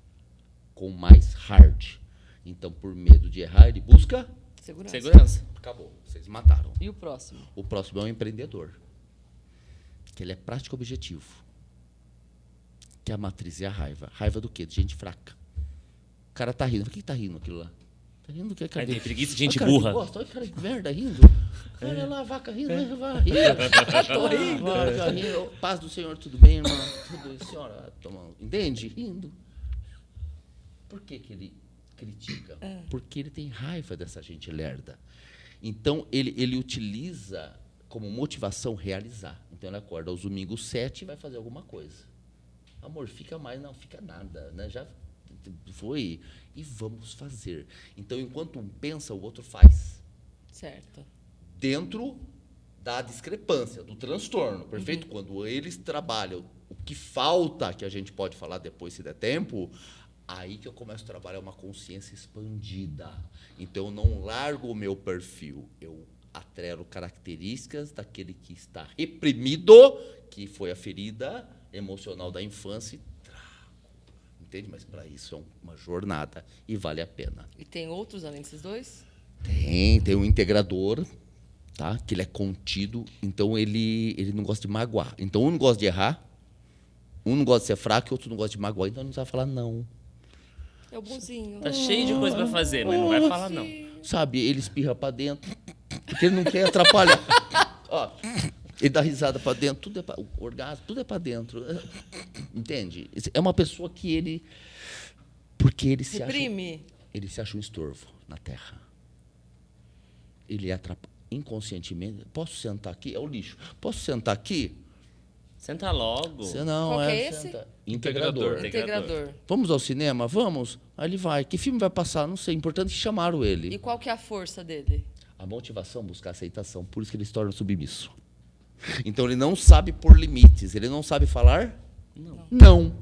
Speaker 3: com mais hard. Então, por medo de errar, ele busca...
Speaker 1: Segurança.
Speaker 3: Acabou. Vocês mataram.
Speaker 2: E o próximo?
Speaker 3: O próximo é o empreendedor, que ele é prático objetivo. Que a matriz é a raiva. Raiva do quê? De gente fraca. O cara tá rindo. Por que tá rindo aquilo lá? Tá rindo do que?
Speaker 1: Aí tem preguiça de gente
Speaker 3: Olha o cara
Speaker 1: burra.
Speaker 3: que gosta, olha o cara de merda rindo. Olha lá a vaca rindo. Vai rir. Tô rindo. Vaca rindo. Paz do Senhor, tudo bem, irmã? Tudo bem, senhora? Entende? Rindo. Por que ele critica? Porque ele tem raiva dessa gente lerda. Então, ele utiliza como motivação realizar. Então, ele acorda aos domingos 7 e vai fazer alguma coisa. Amor, fica mais, não fica nada, né? Já foi e vamos fazer. Então, enquanto um pensa, o outro faz.
Speaker 2: Certo.
Speaker 3: Dentro da discrepância, do transtorno, perfeito? Quando eles trabalham o que falta, que a gente pode falar depois se der tempo, aí que eu começo a trabalhar uma consciência expandida. Então, eu não largo o meu perfil, eu atrelo características daquele que está reprimido, que foi a ferida emocional da infância, e trago. Entende? Mas, para isso, é uma jornada e vale a pena.
Speaker 2: E tem outros além desses dois?
Speaker 3: Tem um integrador, tá? Que ele é contido, então ele não gosta de magoar. Então, um não gosta de errar, um não gosta de ser fraco e outro não gosta de magoar, então não vai falar não.
Speaker 2: É o bonzinho.
Speaker 1: Tá cheio de coisa pra fazer, mas não vai falar não.
Speaker 3: Sabe, ele espirra para dentro, porque ele não quer atrapalhar. Ó, ele dá risada para dentro, tudo é para o orgasmo, tudo é para dentro. Entende? É uma pessoa que ele, porque ele se acha um estorvo na Terra. Ele atrapalha inconscientemente. Posso sentar aqui? É o lixo. Posso sentar aqui?
Speaker 1: Senta logo.
Speaker 3: Você não,
Speaker 2: Qual que é esse?
Speaker 3: Senta. Integrador.
Speaker 2: Integrador.
Speaker 3: Vamos ao cinema? Vamos? Aí ele vai. Que filme vai passar? Não sei. Importante que chamaram ele.
Speaker 2: E qual que é a força dele?
Speaker 3: A motivação, buscar aceitação. Por isso que ele se torna submisso. Então, ele não sabe pôr limites. Ele não sabe falar? Não.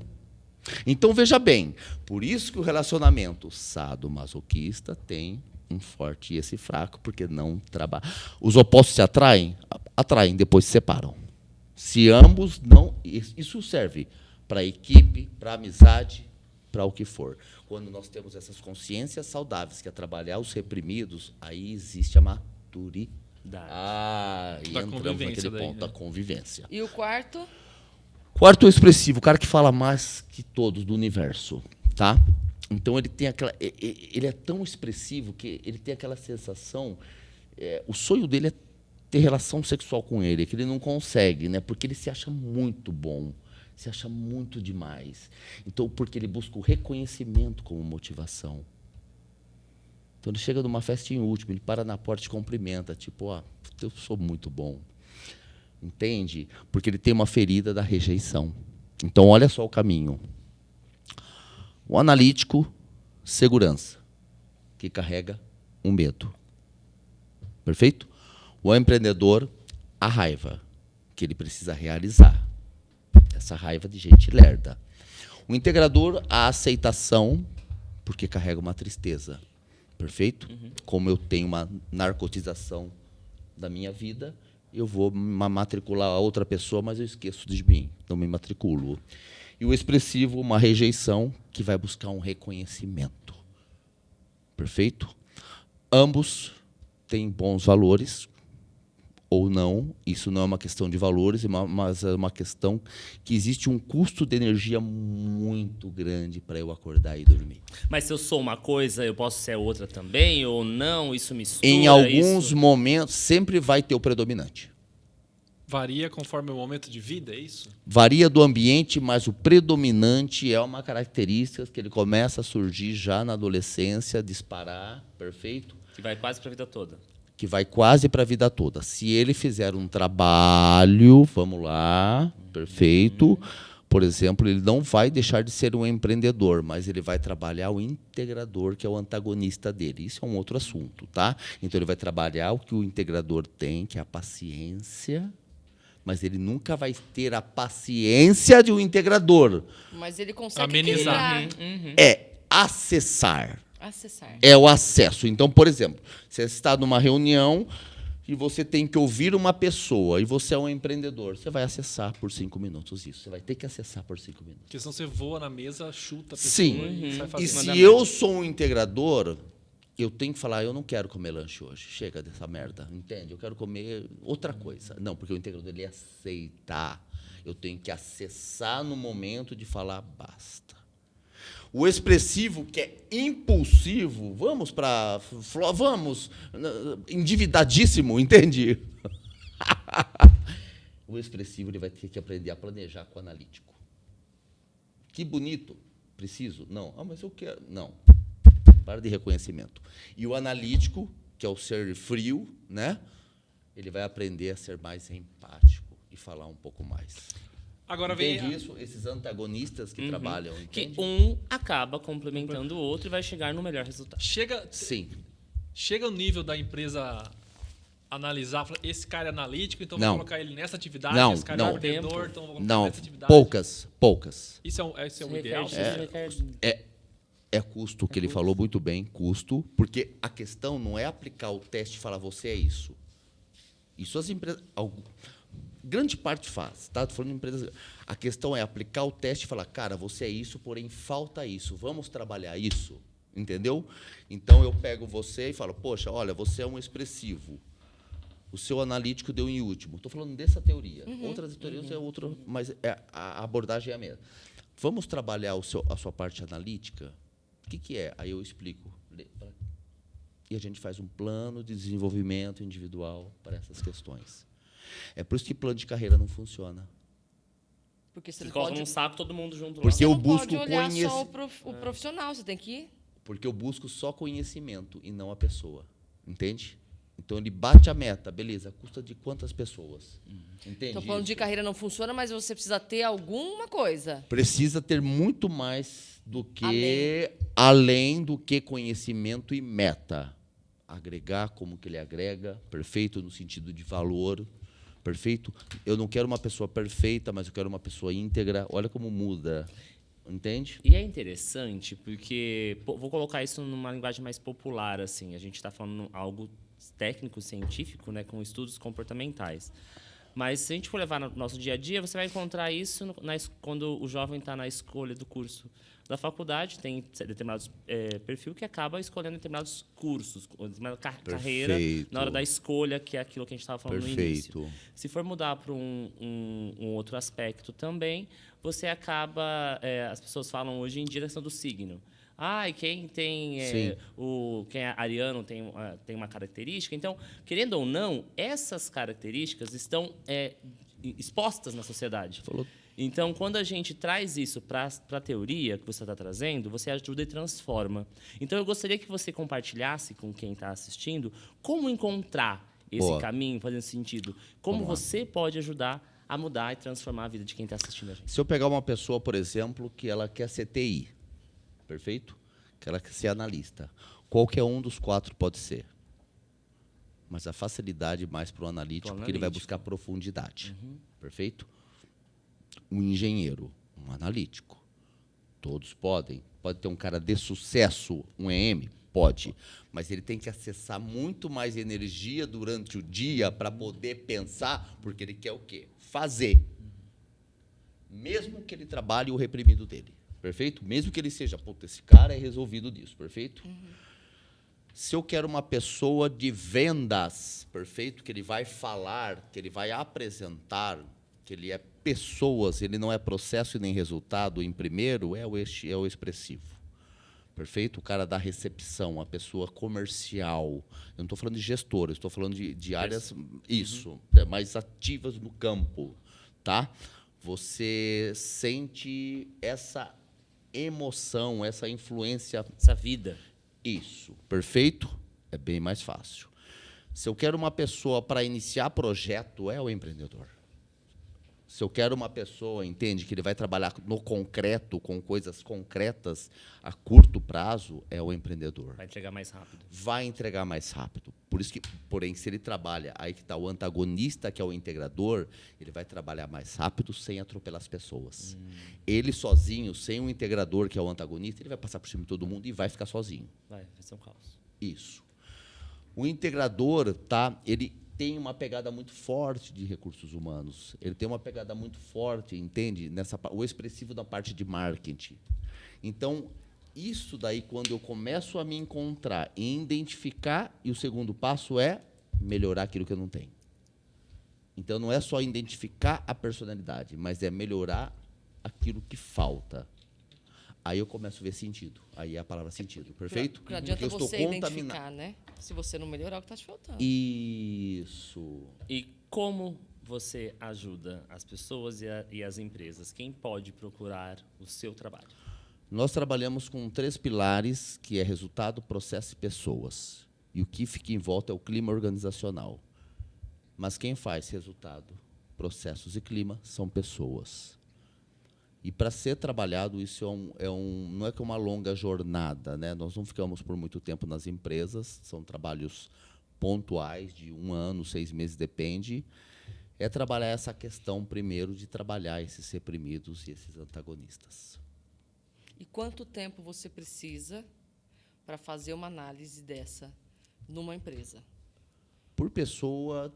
Speaker 3: Então, veja bem. Por isso que o relacionamento sadomasoquista tem um forte e esse fraco, porque não trabalha. Os opostos se atraem? Atraem, depois se separam. Se ambos não... Isso serve para equipe, para amizade, para o que for. Quando nós temos essas consciências saudáveis, que é trabalhar os reprimidos, aí existe a maturidade. E entramos naquele ponto da convivência.
Speaker 2: E o quarto?
Speaker 3: Quarto é o expressivo, o cara que fala mais que todos do universo, tá? Então ele tem aquela, ele é tão expressivo que ele tem aquela sensação, o sonho dele é ter relação sexual com ele, que ele não consegue, né? Porque ele se acha muito bom, se acha muito demais. Então, porque ele busca o reconhecimento como motivação. Então ele chega numa festa em último, ele para na porta e cumprimenta, tipo, eu sou muito bom. Entende? Porque ele tem uma ferida da rejeição. Então, olha só o caminho. O analítico, segurança, que carrega um medo. Perfeito? O empreendedor, a raiva, que ele precisa realizar. Essa raiva de gente lerda. O integrador, a aceitação, porque carrega uma tristeza. Perfeito? Como eu tenho uma narcotização da minha vida, eu vou matricular a outra pessoa, mas eu esqueço de mim, não me matriculo. E o expressivo, uma rejeição, que vai buscar um reconhecimento. Perfeito? Ambos têm bons valores, ou não. Isso não é uma questão de valores, mas é uma questão que existe um custo de energia muito grande para eu acordar e dormir.
Speaker 1: Mas se eu sou uma coisa, eu posso ser outra também, ou não? Isso mistura?
Speaker 3: Em alguns momentos, sempre vai ter o predominante.
Speaker 4: Varia conforme o momento de vida, é isso?
Speaker 3: Varia do ambiente, mas o predominante é uma característica que ele começa a surgir já na adolescência, disparar, perfeito?
Speaker 1: Que vai quase para a vida toda.
Speaker 3: Que vai quase para a vida toda. Se ele fizer um trabalho, vamos lá, perfeito, por exemplo, ele não vai deixar de ser um empreendedor, mas ele vai trabalhar o integrador, que é o antagonista dele. Isso é um outro assunto, tá? Então, ele vai trabalhar o que o integrador tem, que é a paciência, mas ele nunca vai ter a paciência de um integrador.
Speaker 2: Mas ele consegue
Speaker 4: amenizar.
Speaker 3: Acessar.
Speaker 2: Acessar.
Speaker 3: É o acesso. Então, por exemplo, você está numa reunião e você tem que ouvir uma pessoa e você é um empreendedor. Você vai acessar por 5 minutos isso. Você vai ter que acessar por 5 minutos.
Speaker 4: Porque senão você voa na mesa, chuta a pessoa
Speaker 3: Sim.
Speaker 4: e sai
Speaker 3: E
Speaker 4: fazendo.
Speaker 3: se eu sou um integrador, eu tenho que falar, eu não quero comer lanche hoje. Chega dessa merda, entende? Eu quero comer outra coisa. Não, porque o integrador, ele aceita. Eu tenho que acessar no momento de falar basta. O expressivo, que é impulsivo, vamos, endividadíssimo, entende? O expressivo, ele vai ter que aprender a planejar com o analítico. Que bonito. Preciso? Não. Mas eu quero. Não. Para de reconhecimento. E o analítico, que é o ser frio, né? Ele vai aprender a ser mais empático e falar um pouco mais.
Speaker 4: Agora
Speaker 3: Entende isso? Esses antagonistas que trabalham, entende?
Speaker 1: Que um acaba complementando o outro e vai chegar no melhor resultado.
Speaker 3: Sim.
Speaker 4: Chega o nível da empresa analisar, falar, esse cara é analítico, então
Speaker 3: Não.
Speaker 4: vou colocar ele nessa atividade,
Speaker 3: Não,
Speaker 4: esse cara
Speaker 3: não.
Speaker 4: é empreendedor, então vou colocar
Speaker 3: Não,
Speaker 4: nessa atividade.
Speaker 3: poucas.
Speaker 4: Isso é o ideal?
Speaker 3: É custo, que ele falou muito bem, custo, porque a questão não é aplicar o teste e falar, você é isso. Isso as empresas... Grande parte faz, tá? Estou falando de empresas... A questão é aplicar o teste e falar, cara, você é isso, porém falta isso, vamos trabalhar isso, entendeu? Então, eu pego você e falo, poxa, olha, você é um expressivo, o seu analítico deu em último. Estou falando dessa teoria. Outras teorias é outra, mas a abordagem é a mesma. Vamos trabalhar a sua parte analítica? O que é? Aí eu explico. E a gente faz um plano de desenvolvimento individual para essas questões. É por isso que plano de carreira não funciona.
Speaker 2: Porque você
Speaker 1: Você
Speaker 2: não
Speaker 1: coloca
Speaker 2: pode,
Speaker 1: num saco todo mundo junto lá.
Speaker 3: Porque eu
Speaker 2: não
Speaker 3: busco
Speaker 2: pode olhar
Speaker 3: conhecer.
Speaker 2: só o profissional, você tem que ir.
Speaker 3: Porque eu busco só conhecimento e não a pessoa. Entende? Então ele bate a meta, beleza, custa de quantas pessoas? Entende?
Speaker 2: Então, plano de carreira não funciona, mas você precisa ter alguma coisa.
Speaker 3: Precisa ter muito mais do que além do que conhecimento e meta. Agregar como que ele agrega, perfeito no sentido de valor, perfeito? Eu não quero uma pessoa perfeita, mas eu quero uma pessoa íntegra. Olha como muda, entende?
Speaker 1: E é interessante porque, vou colocar isso numa linguagem mais popular, assim, a gente está falando algo técnico, científico, né, com estudos comportamentais. Mas se a gente for levar no nosso dia a dia, você vai encontrar isso quando o jovem está na escolha do curso da faculdade. Tem determinados perfil que acaba escolhendo determinados cursos, determinada carreira, na hora da escolha, que é aquilo que a gente estava falando no início. Se for mudar para um outro aspecto também, você acaba... as pessoas falam hoje em dia da questão do signo. E quem tem quem é ariano tem uma característica. Então, querendo ou não, essas características estão expostas na sociedade. Então, quando a gente traz isso para a teoria que você está trazendo, você ajuda e transforma. Então, eu gostaria que você compartilhasse com quem está assistindo como encontrar esse caminho fazendo sentido. Como você pode ajudar a mudar e transformar a vida de quem está assistindo a gente.
Speaker 3: Se eu pegar uma pessoa, por exemplo, que ela quer ser TI, perfeito? Que ela quer ser analista. Qualquer um dos 4 pode ser. Mas a facilidade mais para o analítico, porque ele vai buscar profundidade. Perfeito? Um engenheiro, um analítico. Todos podem. Pode ter um cara de sucesso, um EM? Pode. Mas ele tem que acessar muito mais energia durante o dia para poder pensar, porque ele quer o quê? Fazer. Mesmo que ele trabalhe o reprimido dele. Perfeito? Mesmo que ele seja, esse cara é resolvido disso, perfeito? Se eu quero uma pessoa de vendas, perfeito? Que ele vai falar, que ele vai apresentar, que ele é pessoas, ele não é processo e nem resultado em primeiro, é o expressivo. Perfeito? O cara da recepção, a pessoa comercial. Eu não estou falando de gestor, eu estou falando de áreas, mais ativas no campo. Tá? Você sente essa emoção, essa influência.
Speaker 1: Essa vida.
Speaker 3: Isso. Perfeito? É bem mais fácil. Se eu quero uma pessoa para iniciar projeto, é o empreendedor. Se eu quero uma pessoa, entende, que ele vai trabalhar no concreto, com coisas concretas, a curto prazo, é o empreendedor.
Speaker 1: Vai entregar mais rápido.
Speaker 3: Vai entregar mais rápido. Por isso que, porém, se ele trabalha, aí que está o antagonista, que é o integrador, ele vai trabalhar mais rápido sem atropelar as pessoas. Ele sozinho, sem o integrador, que é o antagonista, ele vai passar por cima de todo mundo e vai ficar sozinho.
Speaker 1: Vai ser um caos.
Speaker 3: Isso. O integrador, tá? Ele tem uma pegada muito forte de recursos humanos. Ele tem uma pegada muito forte, entende? O expressivo da parte de marketing. Então, isso daí, quando eu começo a me encontrar e identificar, e o segundo passo é melhorar aquilo que eu não tenho. Então, não é só identificar a personalidade, mas é melhorar aquilo que falta. Aí eu começo a ver sentido. Aí é a palavra sentido, perfeito?
Speaker 2: Porque não adianta você identificar, né? Se você não melhorar, é o que está te faltando.
Speaker 3: Isso.
Speaker 1: E como você ajuda as pessoas e as empresas? Quem pode procurar o seu trabalho?
Speaker 3: Nós trabalhamos com 3 pilares, que é resultado, processo e pessoas. E o que fica em volta é o clima organizacional. Mas quem faz resultado, processos e clima são pessoas. E para ser trabalhado, isso não é que é uma longa jornada, né? Nós não ficamos por muito tempo nas empresas, são trabalhos pontuais, de 1 ano, 6 meses, depende. É trabalhar essa questão primeiro de trabalhar esses reprimidos e esses antagonistas.
Speaker 2: E quanto tempo você precisa para fazer uma análise dessa numa empresa?
Speaker 3: Por pessoa,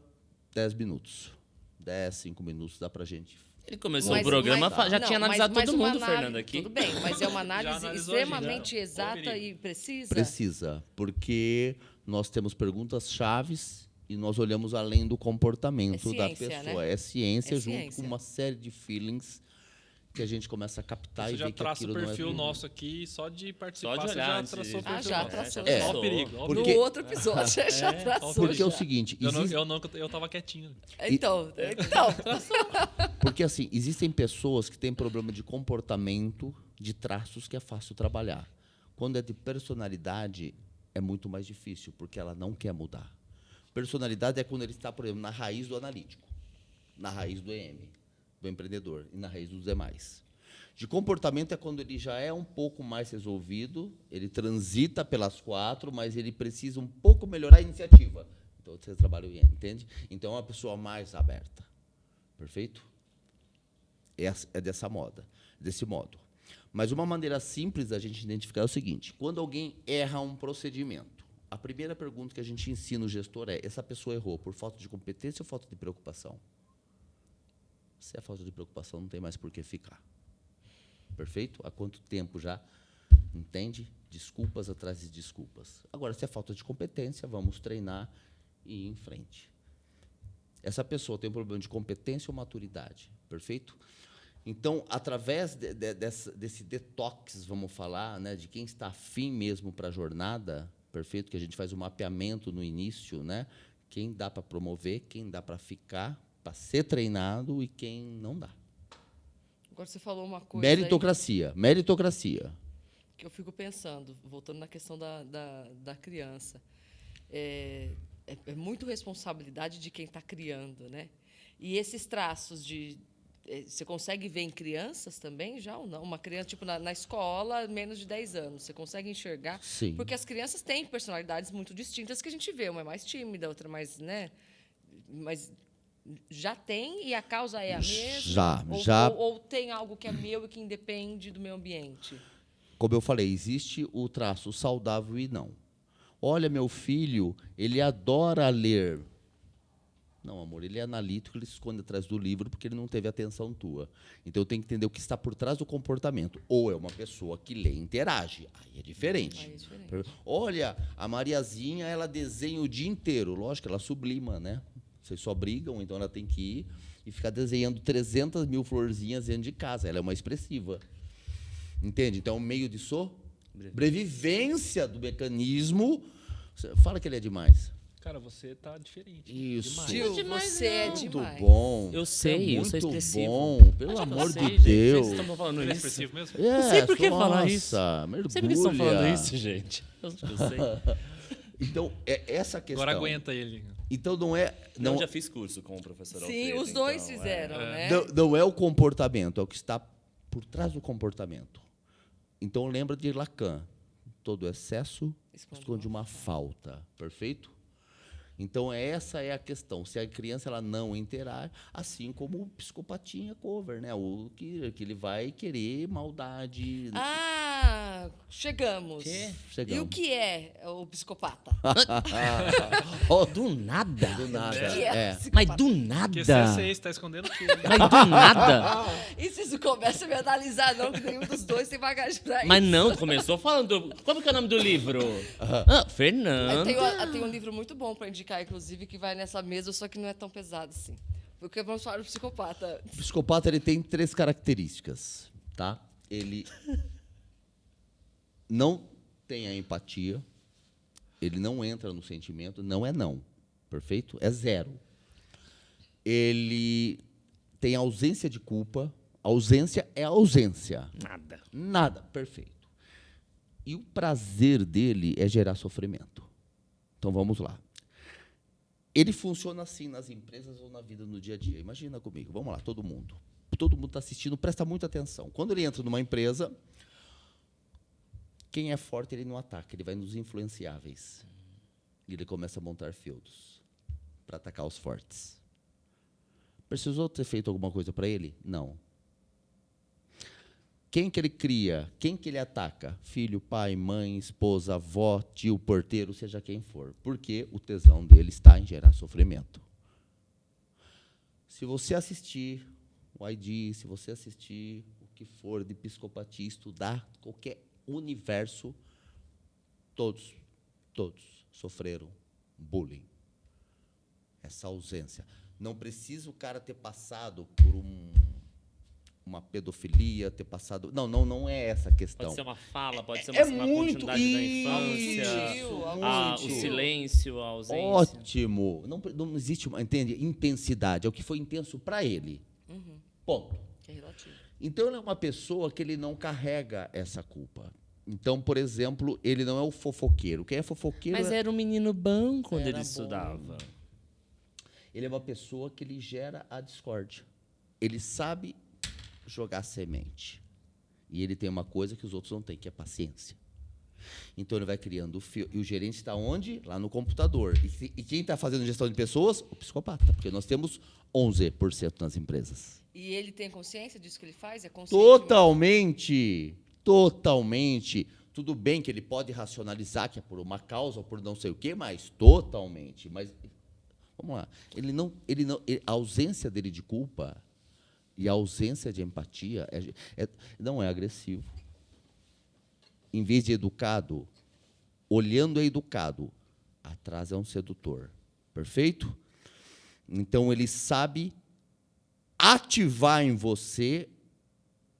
Speaker 3: 10 minutos. 10, 5 minutos dá para a gente.
Speaker 1: Ele começou o programa, já tinha analisado todo mundo, Fernando, aqui.
Speaker 2: Tudo bem, mas é uma análise extremamente exata e precisa?
Speaker 3: Precisa, porque nós temos perguntas-chaves e nós olhamos além do comportamento da pessoa. Né? É ciência junto com uma série de feelings que a gente começa a captar. Você e ver que aquilo não é...
Speaker 4: Você já traça o perfil nosso aqui, só de participar,
Speaker 1: só de olhar,
Speaker 4: você já traçou o perfil.
Speaker 2: Já traçou.
Speaker 4: Olha o perigo.
Speaker 2: Porque... No outro episódio, você já traçou.
Speaker 3: Porque é o seguinte...
Speaker 4: Eu estava quietinho.
Speaker 2: Então.
Speaker 3: Porque, assim, existem pessoas que têm problema de comportamento, de traços, que é fácil trabalhar. Quando é de personalidade, é muito mais difícil, porque ela não quer mudar. Personalidade é quando ele está, por exemplo, na raiz do analítico, na raiz do EM, do empreendedor, e na raiz dos demais. De comportamento é quando ele já é um pouco mais resolvido, ele transita pelas 4, mas ele precisa um pouco melhorar a iniciativa. Então, você trabalha o EM, entende? Então, é uma pessoa mais aberta. Perfeito? É desse modo. Mas uma maneira simples da gente identificar é o seguinte: quando alguém erra um procedimento, a primeira pergunta que a gente ensina o gestor é: essa pessoa errou por falta de competência ou falta de preocupação? Se é falta de preocupação, não tem mais por que ficar. Perfeito? Há quanto tempo já? Entende? Desculpas atrás de desculpas. Agora, se é falta de competência, vamos treinar e ir em frente. Essa pessoa tem um problema de competência ou maturidade. Perfeito? Então, através desse detox, vamos falar, né, de quem está afim mesmo para a jornada, perfeito? Que a gente faz um mapeamento no início, né? Quem dá para promover, quem dá para ficar, para ser treinado e quem não dá.
Speaker 2: Agora você falou uma coisa
Speaker 3: Meritocracia, meritocracia.
Speaker 2: que eu fico pensando, voltando na questão da criança. É muito responsabilidade de quem está criando, né? E esses traços você consegue ver em crianças também, já ou não? Uma criança, tipo, na escola, menos de 10 anos, você consegue enxergar?
Speaker 3: Sim.
Speaker 2: Porque as crianças têm personalidades muito distintas que a gente vê. Uma é mais tímida, outra mais, né? Mas já tem e a causa é a mesma? Ou tem algo que é meu e que independe do meio ambiente?
Speaker 3: Como eu falei, existe o traço saudável e não. Olha, meu filho, ele adora ler. Não, amor, ele é analítico, ele se esconde atrás do livro porque ele não teve atenção tua. Então, eu tenho que entender o que está por trás do comportamento. Ou é uma pessoa que lê e interage. Aí é diferente.
Speaker 2: Aí é diferente.
Speaker 3: Olha, a Mariazinha, ela desenha o dia inteiro. Lógico, ela sublima, né? Vocês só brigam, então ela tem que ir e ficar desenhando 300 mil florzinhas dentro de casa. Ela é uma expressiva. Entende? Então, o meio de sobrevivência do mecanismo. Fala que ele é demais.
Speaker 4: Cara, você tá diferente.
Speaker 3: Isso.
Speaker 4: Demais.
Speaker 2: Gil, você é
Speaker 3: Muito
Speaker 2: demais.
Speaker 3: bom.
Speaker 1: Eu sei,
Speaker 3: é
Speaker 1: eu sou
Speaker 3: muito
Speaker 1: expressivo.
Speaker 3: bom. Pelo
Speaker 1: Acho que eu
Speaker 3: amor
Speaker 1: sei,
Speaker 3: de
Speaker 1: gente.
Speaker 3: Deus.
Speaker 1: Vocês estão falando
Speaker 4: Ele é
Speaker 1: isso?
Speaker 4: expressivo mesmo?
Speaker 1: Não sei por que falar
Speaker 3: nossa,
Speaker 1: isso.
Speaker 3: Mergulha.
Speaker 1: Não sei por que estão falando isso, gente. Eu sei.
Speaker 3: Então, essa questão.
Speaker 4: Agora aguenta ele.
Speaker 3: Então, não é.
Speaker 1: Não,
Speaker 3: Não,
Speaker 1: já fiz curso com o professor
Speaker 2: Sim,
Speaker 1: Alfredo,
Speaker 2: os dois
Speaker 1: então,
Speaker 2: fizeram, né?
Speaker 3: não é o comportamento, é o que está por trás do comportamento. Então, lembra de Lacan. Todo excesso esconde uma falta. Perfeito? Então, essa é a questão. Se a criança ela não interage, assim como o psicopatinha cover, né? O que ele vai querer maldade.
Speaker 2: Chegamos.
Speaker 3: Chegamos.
Speaker 2: E o que é o psicopata?
Speaker 1: Do nada.
Speaker 3: Do nada.
Speaker 2: O que é
Speaker 3: É.
Speaker 2: psicopata?
Speaker 1: Mas do nada.
Speaker 4: Que excesso é esse? Tá escondendo o quê?
Speaker 1: Mas do nada.
Speaker 2: E vocês não começam a me analisar, não, que nenhum dos dois tem bagagem pra
Speaker 1: Mas
Speaker 2: isso.
Speaker 1: não, começou falando. Como que é o nome do livro? Fernando.
Speaker 2: Tem um livro muito bom para indicar, inclusive, que vai nessa mesa, só que não é tão pesado assim. Porque vamos falar do psicopata.
Speaker 3: O psicopata ele tem 3 características, tá? Ele não tem a empatia, ele não entra no sentimento, não é não, perfeito? É 0. Ele tem ausência de culpa, ausência é ausência. Nada, perfeito. E o prazer dele é gerar sofrimento. Então, vamos lá. Ele funciona assim nas empresas ou na vida no dia a dia. Imagina comigo. Vamos lá, todo mundo. Todo mundo está assistindo, presta muita atenção. Quando ele entra numa empresa, quem é forte, ele não ataca. Ele vai nos influenciáveis. E ele começa a montar feudos para atacar os fortes. Precisou ter feito alguma coisa para ele? Não. Quem que ele cria? Quem que ele ataca? Filho, pai, mãe, esposa, avó, tio, porteiro, seja quem for. Porque o tesão dele está em gerar sofrimento. Se você assistir o ID, se você assistir o que for de psicopatia, estudar qualquer universo, todos sofreram bullying. Essa ausência. Não precisa o cara ter passado por uma pedofilia, ter passado... Não é essa a questão.
Speaker 1: Pode ser uma fala, pode ser
Speaker 3: É
Speaker 1: uma
Speaker 3: muito
Speaker 1: continuidade da infância.
Speaker 2: Isso,
Speaker 1: O silêncio, a ausência.
Speaker 3: Ótimo. Não existe, entende? Intensidade. É o que foi intenso para ele. Ponto.
Speaker 2: Que é relativo.
Speaker 3: Então, ele é uma pessoa que ele não carrega essa culpa. Então, por exemplo, ele não é o fofoqueiro. Quem é fofoqueiro...
Speaker 1: Mas era um menino bom quando
Speaker 3: Era
Speaker 1: ele
Speaker 3: bom.
Speaker 1: estudava.
Speaker 3: Ele é uma pessoa que ele gera a discórdia. Ele sabe jogar semente. E ele tem uma coisa que os outros não têm, que é paciência. Então, ele vai criando o fio. E o gerente está onde? Lá no computador. E quem está fazendo gestão de pessoas? O psicopata. Porque nós temos 11% nas empresas.
Speaker 2: E ele tem consciência disso que ele faz? É consciente?
Speaker 3: Totalmente. Tudo bem que ele pode racionalizar que é por uma causa ou por não sei o quê, mas totalmente. Mas, vamos lá. A ausência dele de culpa E a ausência de empatia não é agressivo. Em vez de educado, olhando é educado, atrás é um sedutor. Perfeito? Então, ele sabe ativar em você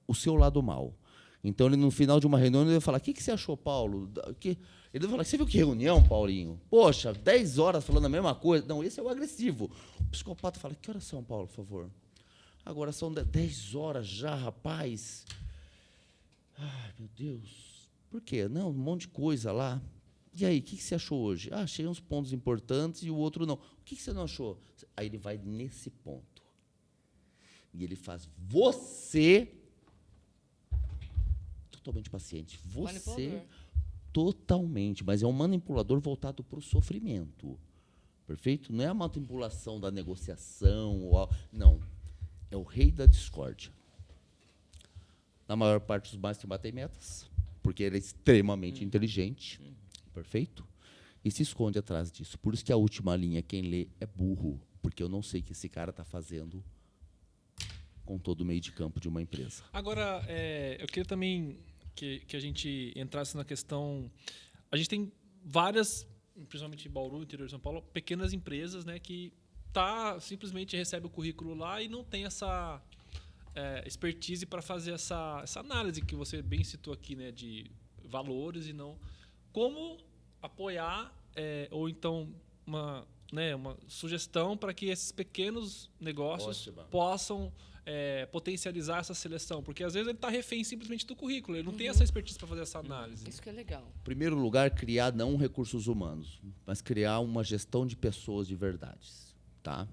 Speaker 3: o seu lado mal. Então, ele, no final de uma reunião, ele vai falar: o que você achou, Paulo? Ele vai falar: você viu que reunião, Paulinho? Poxa, 10 horas falando a mesma coisa. Não, esse é o agressivo. O psicopata fala: que horas são, Paulo, por favor? Agora são 10 horas já, rapaz. Ai, meu Deus. Por quê? Não, um monte de coisa lá. E aí, o que você achou hoje? Ah, achei uns pontos importantes e o outro não. O que você não achou? Aí ele vai nesse ponto. E ele faz você totalmente paciente. Você totalmente. Mas é um manipulador voltado para o sofrimento. Perfeito? Não é a manipulação da negociação. Não. É o rei da discórdia. Na maior parte dos mais que batem metas, porque ele é extremamente inteligente. Perfeito? E se esconde atrás disso. Por isso que a última linha, quem lê é burro, porque eu não sei o que esse cara está fazendo com todo o meio de campo de uma empresa.
Speaker 4: Agora, eu queria também que a gente entrasse na questão... A gente tem várias, principalmente em Bauru, interior de São Paulo, pequenas empresas, né, que simplesmente recebe o currículo lá e não tem essa expertise para fazer essa análise que você bem citou aqui, né, de valores e não... Como apoiar ou então uma sugestão para que esses pequenos negócios possam potencializar essa seleção? Porque, às vezes, ele está refém simplesmente do currículo. Ele não tem essa expertise para fazer essa análise.
Speaker 2: Isso que é legal.
Speaker 3: Em primeiro lugar, criar não recursos humanos, mas criar uma gestão de pessoas de verdades. Tá?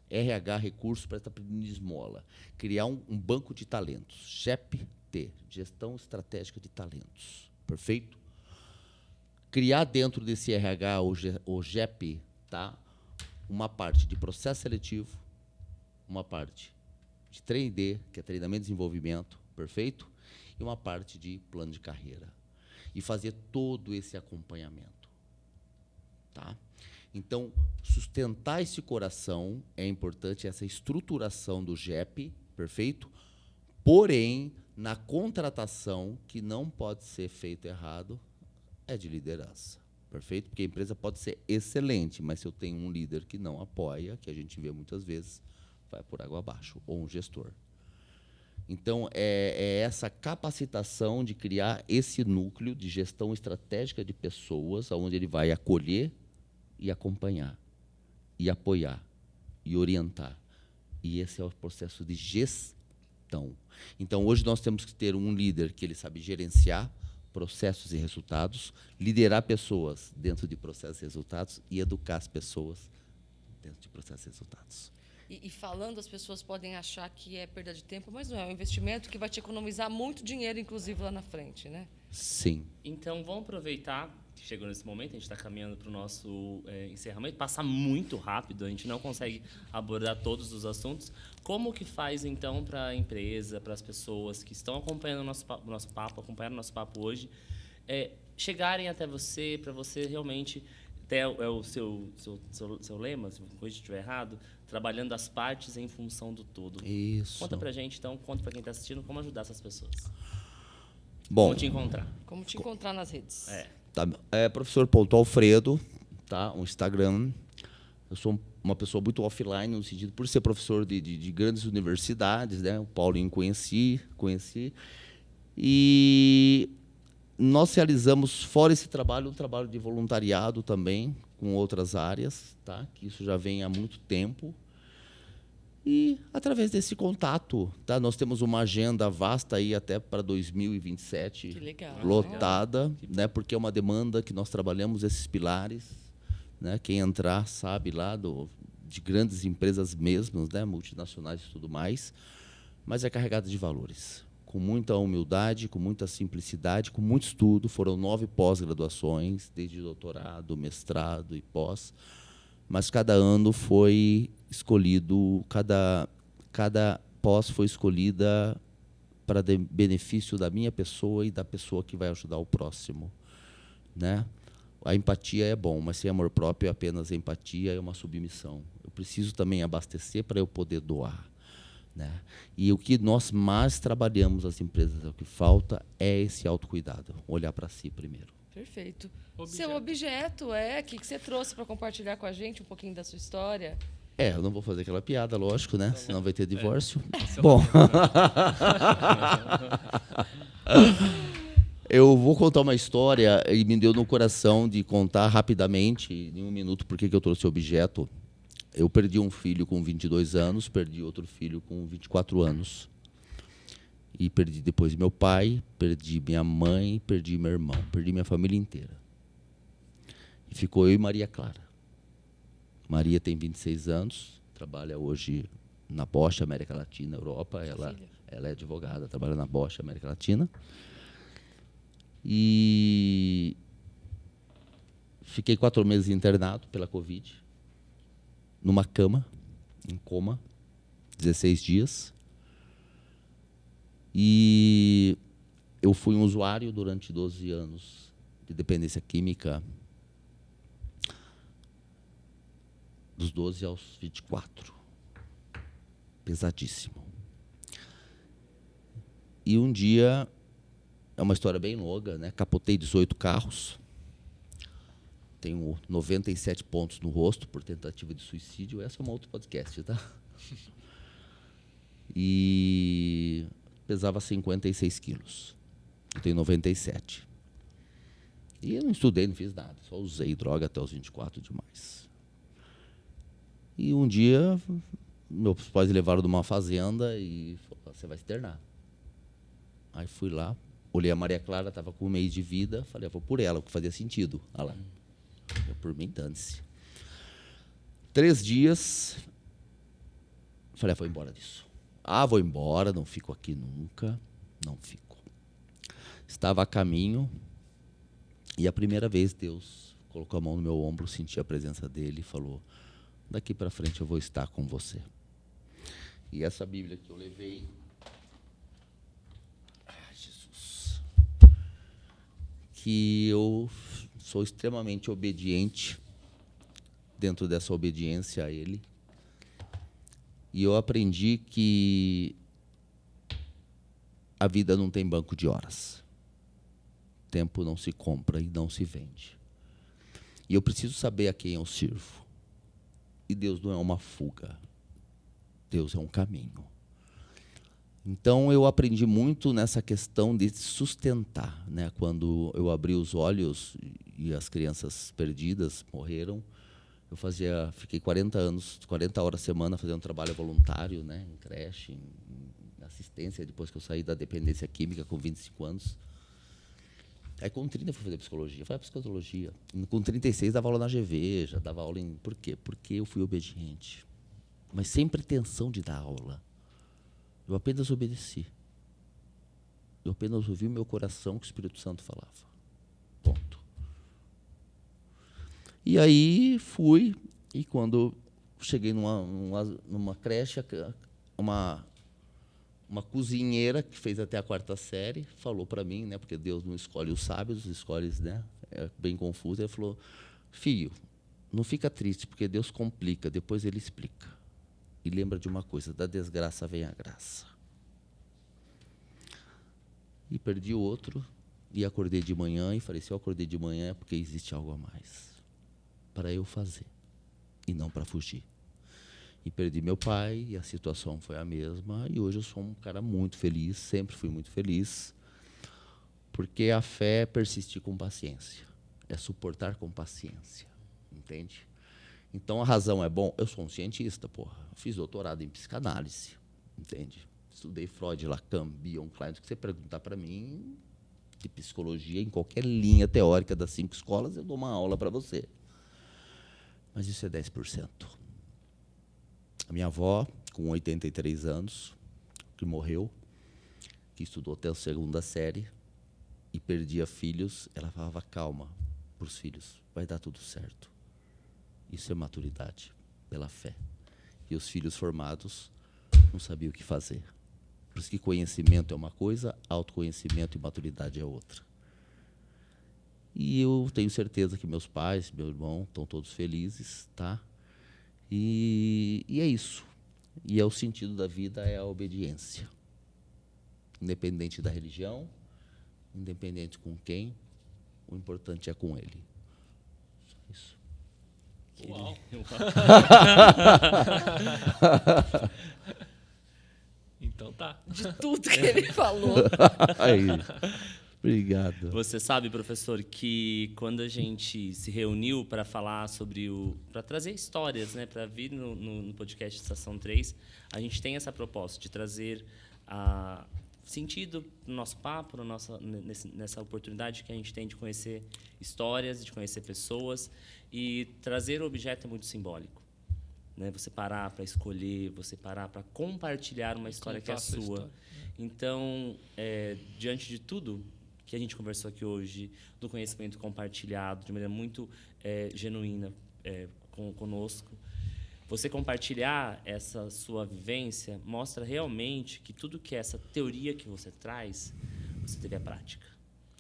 Speaker 3: RH, recursos para pedir esmola. Criar um banco de talentos. GEP-T, Gestão Estratégica de Talentos. Perfeito? Criar dentro desse RH ou GEP, tá, uma parte de processo seletivo, uma parte de 3D, que é treinamento e desenvolvimento, perfeito? E uma parte de plano de carreira. E fazer todo esse acompanhamento. Tá? Então, sustentar esse coração é importante, essa estruturação do GEP, perfeito? Porém, na contratação, que não pode ser feito errado, é de liderança, perfeito? Porque a empresa pode ser excelente, mas se eu tenho um líder que não apoia, que a gente vê muitas vezes, vai por água abaixo, ou um gestor. Então, é essa capacitação de criar esse núcleo de gestão estratégica de pessoas, onde ele vai acolher e acompanhar, e apoiar, e orientar. E esse é o processo de gestão. Então, hoje nós temos que ter um líder que ele sabe gerenciar processos e resultados, liderar pessoas dentro de processos e resultados e educar as pessoas dentro de processos e resultados.
Speaker 2: E falando, as pessoas podem achar que é perda de tempo, mas não é um investimento que vai te economizar muito dinheiro, inclusive, lá na frente, né?
Speaker 3: Sim.
Speaker 1: Então, vamos aproveitar que chegou nesse momento, a gente está caminhando para o nosso encerramento, passa muito rápido, a gente não consegue abordar todos os assuntos. Como que faz, então, para a empresa, para as pessoas que estão acompanhando o nosso papo, acompanhando o nosso papo hoje, chegarem até você, para você realmente ter o seu lema, se eu estiver errado, trabalhando as partes em função do todo.
Speaker 3: Isso.
Speaker 1: Conta para a gente, então, conta para quem está assistindo, como ajudar essas pessoas.
Speaker 3: Bom,
Speaker 1: como te encontrar.
Speaker 2: Como te encontrar nas redes.
Speaker 3: Tá, professor.alfredo, tá? Um Instagram. Eu sou uma pessoa muito offline, no sentido, por ser professor de grandes universidades, né? O Paulinho conheci. E nós realizamos, fora esse trabalho, um trabalho de voluntariado também, com outras áreas, tá? Que isso já vem há muito tempo. E, através desse contato, tá? Nós temos uma agenda vasta aí até para 2027,
Speaker 2: que legal.
Speaker 3: lotada, né? Porque é uma demanda que nós trabalhamos esses pilares. Né? Quem entrar sabe lá de grandes empresas mesmo, né? Multinacionais e tudo mais, mas é carregada de valores. Com muita humildade, com muita simplicidade, com muito estudo. Foram 9 pós-graduações, desde doutorado, mestrado e pós. Mas cada ano foi escolhido, cada pós foi escolhida para benefício da minha pessoa e da pessoa que vai ajudar o próximo. Né? A empatia é bom, mas sem amor próprio é apenas empatia, é uma submissão. Eu preciso também abastecer para eu poder doar. né? E o que nós mais trabalhamos as empresas, o que falta é esse autocuidado, olhar para si primeiro.
Speaker 2: Perfeito.
Speaker 4: Objeto.
Speaker 2: Seu objeto o que você trouxe para compartilhar com a gente um pouquinho da sua história?
Speaker 3: Eu não vou fazer aquela piada, lógico, né? Senão vai ter divórcio.
Speaker 4: Esse é o
Speaker 3: Bom,
Speaker 4: lamento,
Speaker 3: eu vou contar uma história e me deu no coração de contar rapidamente, em um minuto, por que eu trouxe o objeto. Eu perdi um filho com 22 anos, perdi outro filho com 24 anos. E perdi depois meu pai, perdi minha mãe, perdi meu irmão, perdi minha família inteira. E ficou eu e Maria Clara. Maria tem 26 anos, trabalha hoje na Bosch, América Latina, Europa. Ela é advogada, trabalha na Bosch, América Latina. E fiquei 4 meses internado pela Covid, numa cama, em coma, 16 dias. E eu fui um usuário durante 12 anos de dependência química, dos 12 aos 24. Pesadíssimo. E um dia, é uma história bem longa, né? Capotei 18 carros. Tenho 97 pontos no rosto por tentativa de suicídio. Essa é uma outra podcast, tá? E pesava 56 quilos. Eu tenho 97. E eu não estudei, não fiz nada. Só usei droga até os 24 demais. E um dia, meus pais levaram de uma fazenda e falaram, você vai se internar. Aí fui lá, olhei a Maria Clara, estava com 1 mês de vida, falei, vou por ela, o que fazia sentido. Olha lá. Eu, por mim, dane-se. 3 dias, falei, vou embora disso. Vou embora, não fico aqui nunca, não fico. Estava a caminho e a primeira vez Deus colocou a mão no meu ombro, senti a presença dele e falou, daqui para frente eu vou estar com você. E essa Bíblia que eu levei, Jesus, que eu sou extremamente obediente dentro dessa obediência a Ele. E eu aprendi que a vida não tem banco de horas. Tempo não se compra e não se vende. E eu preciso saber a quem eu sirvo. E Deus não é uma fuga. Deus é um caminho. Então, eu aprendi muito nessa questão de sustentar, né? Quando eu abri os olhos e as crianças perdidas morreram, fiquei 40 horas semana fazendo trabalho voluntário, né? Em creche, em assistência, depois que eu saí da dependência química com 25 anos. Aí com 30 eu fui fazer psicologia, foi a psicologia. Com 36 dava aula na GV, já dava aula em... Por quê? Porque eu fui obediente. Mas sem pretensão de dar aula. Eu apenas obedeci. Eu apenas ouvi o meu coração que o Espírito Santo falava. Ponto. E aí fui, e quando cheguei numa creche, uma cozinheira que fez até a 4ª série falou para mim, né, porque Deus não escolhe os sábios, escolhe, né, é bem confuso. Ele falou, filho, não fica triste, porque Deus complica, depois Ele explica. E lembra de uma coisa, da desgraça vem a graça. E perdi o outro, e acordei de manhã, e falei, se eu acordei de manhã é porque existe algo a mais para eu fazer, e não para fugir. E perdi meu pai, e a situação foi a mesma, e hoje eu sou um cara muito feliz, sempre fui muito feliz, porque a fé é persistir com paciência, é suportar com paciência, entende? Então, a razão é bom? Eu sou um cientista, porra. Fiz doutorado em psicanálise, entende? Estudei Freud, Lacan, Bion, Klein. Se você perguntar para mim de psicologia, em qualquer linha teórica das 5 escolas, eu dou uma aula para você. Mas isso é 10%. A minha avó, com 83 anos, que morreu, que estudou até a 2ª série e perdia filhos, ela falava, calma, para os filhos, vai dar tudo certo. Isso é maturidade, pela fé. E os filhos formados não sabiam o que fazer. Por isso que conhecimento é uma coisa, autoconhecimento e maturidade é outra. E eu tenho certeza que meus pais, meu irmão, estão todos felizes, tá? E é isso. E o sentido da vida é a obediência. Independente da religião, independente com quem, o importante é com ele. Isso.
Speaker 4: Uau. Então tá.
Speaker 2: De tudo que ele falou.
Speaker 3: Aí. Obrigado.
Speaker 1: Você sabe, professor, que quando a gente se reuniu para falar sobre para trazer histórias, né, para vir no podcast Estação 3, a gente tem essa proposta de trazer sentido no nosso papo, nessa oportunidade que a gente tem de conhecer histórias, de conhecer pessoas, e trazer o objeto é muito simbólico. Né? Você parar para escolher, você parar para compartilhar uma história que é sua. Então, diante de tudo que a gente conversou aqui hoje, do conhecimento compartilhado de maneira muito genuína conosco, você compartilhar essa sua vivência mostra realmente que tudo que é essa teoria que você traz, você teve a prática.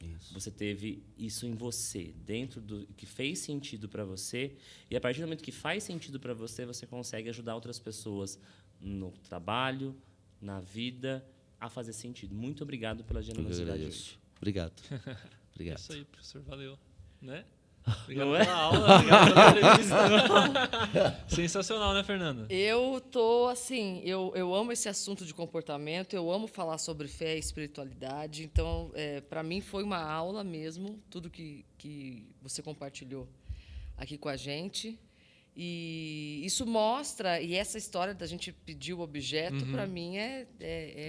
Speaker 1: Isso. Você teve isso em você, dentro do que fez sentido para você, e a partir do momento que faz sentido para você, você consegue ajudar outras pessoas no trabalho, na vida, a fazer sentido. Muito obrigado pela generosidade hoje.
Speaker 3: Obrigado. Obrigado.
Speaker 4: É isso aí, professor. Valeu. Né?
Speaker 1: Obrigado
Speaker 4: pela aula, obrigado pela entrevista. Sensacional, né, Fernanda?
Speaker 2: Eu tô assim, eu amo esse assunto de comportamento, eu amo falar sobre fé e espiritualidade. Então, para mim foi uma aula mesmo, tudo que você compartilhou aqui com a gente. E isso mostra, e essa história da gente pedir o objeto, para mim, é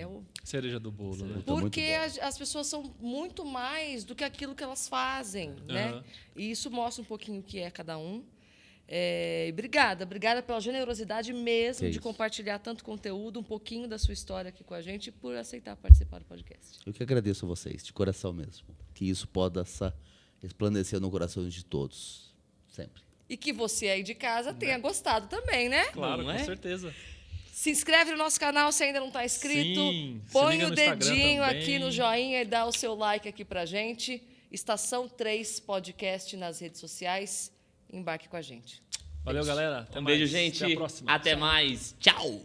Speaker 2: o...
Speaker 4: Cereja do bolo, né?
Speaker 2: Porque as pessoas são muito mais do que aquilo que elas fazem, né? E isso mostra um pouquinho o que é cada um. Obrigada pela generosidade mesmo de compartilhar tanto conteúdo, um pouquinho da sua história aqui com a gente, e por aceitar participar do podcast.
Speaker 3: Eu que agradeço a vocês, de coração mesmo. Que isso possa resplandecer no coração de todos, sempre.
Speaker 2: E que você aí de casa tenha gostado também, né?
Speaker 4: Claro, com certeza.
Speaker 2: Se inscreve no nosso canal se ainda não está inscrito.
Speaker 4: Sim,
Speaker 2: põe o dedinho aqui no joinha e dá o seu like aqui pra gente. Estação 3 Podcast nas redes sociais. Embarque com a gente.
Speaker 4: Valeu, galera.
Speaker 1: Um beijo, gente.
Speaker 4: Até a próxima.
Speaker 1: Até mais. Tchau.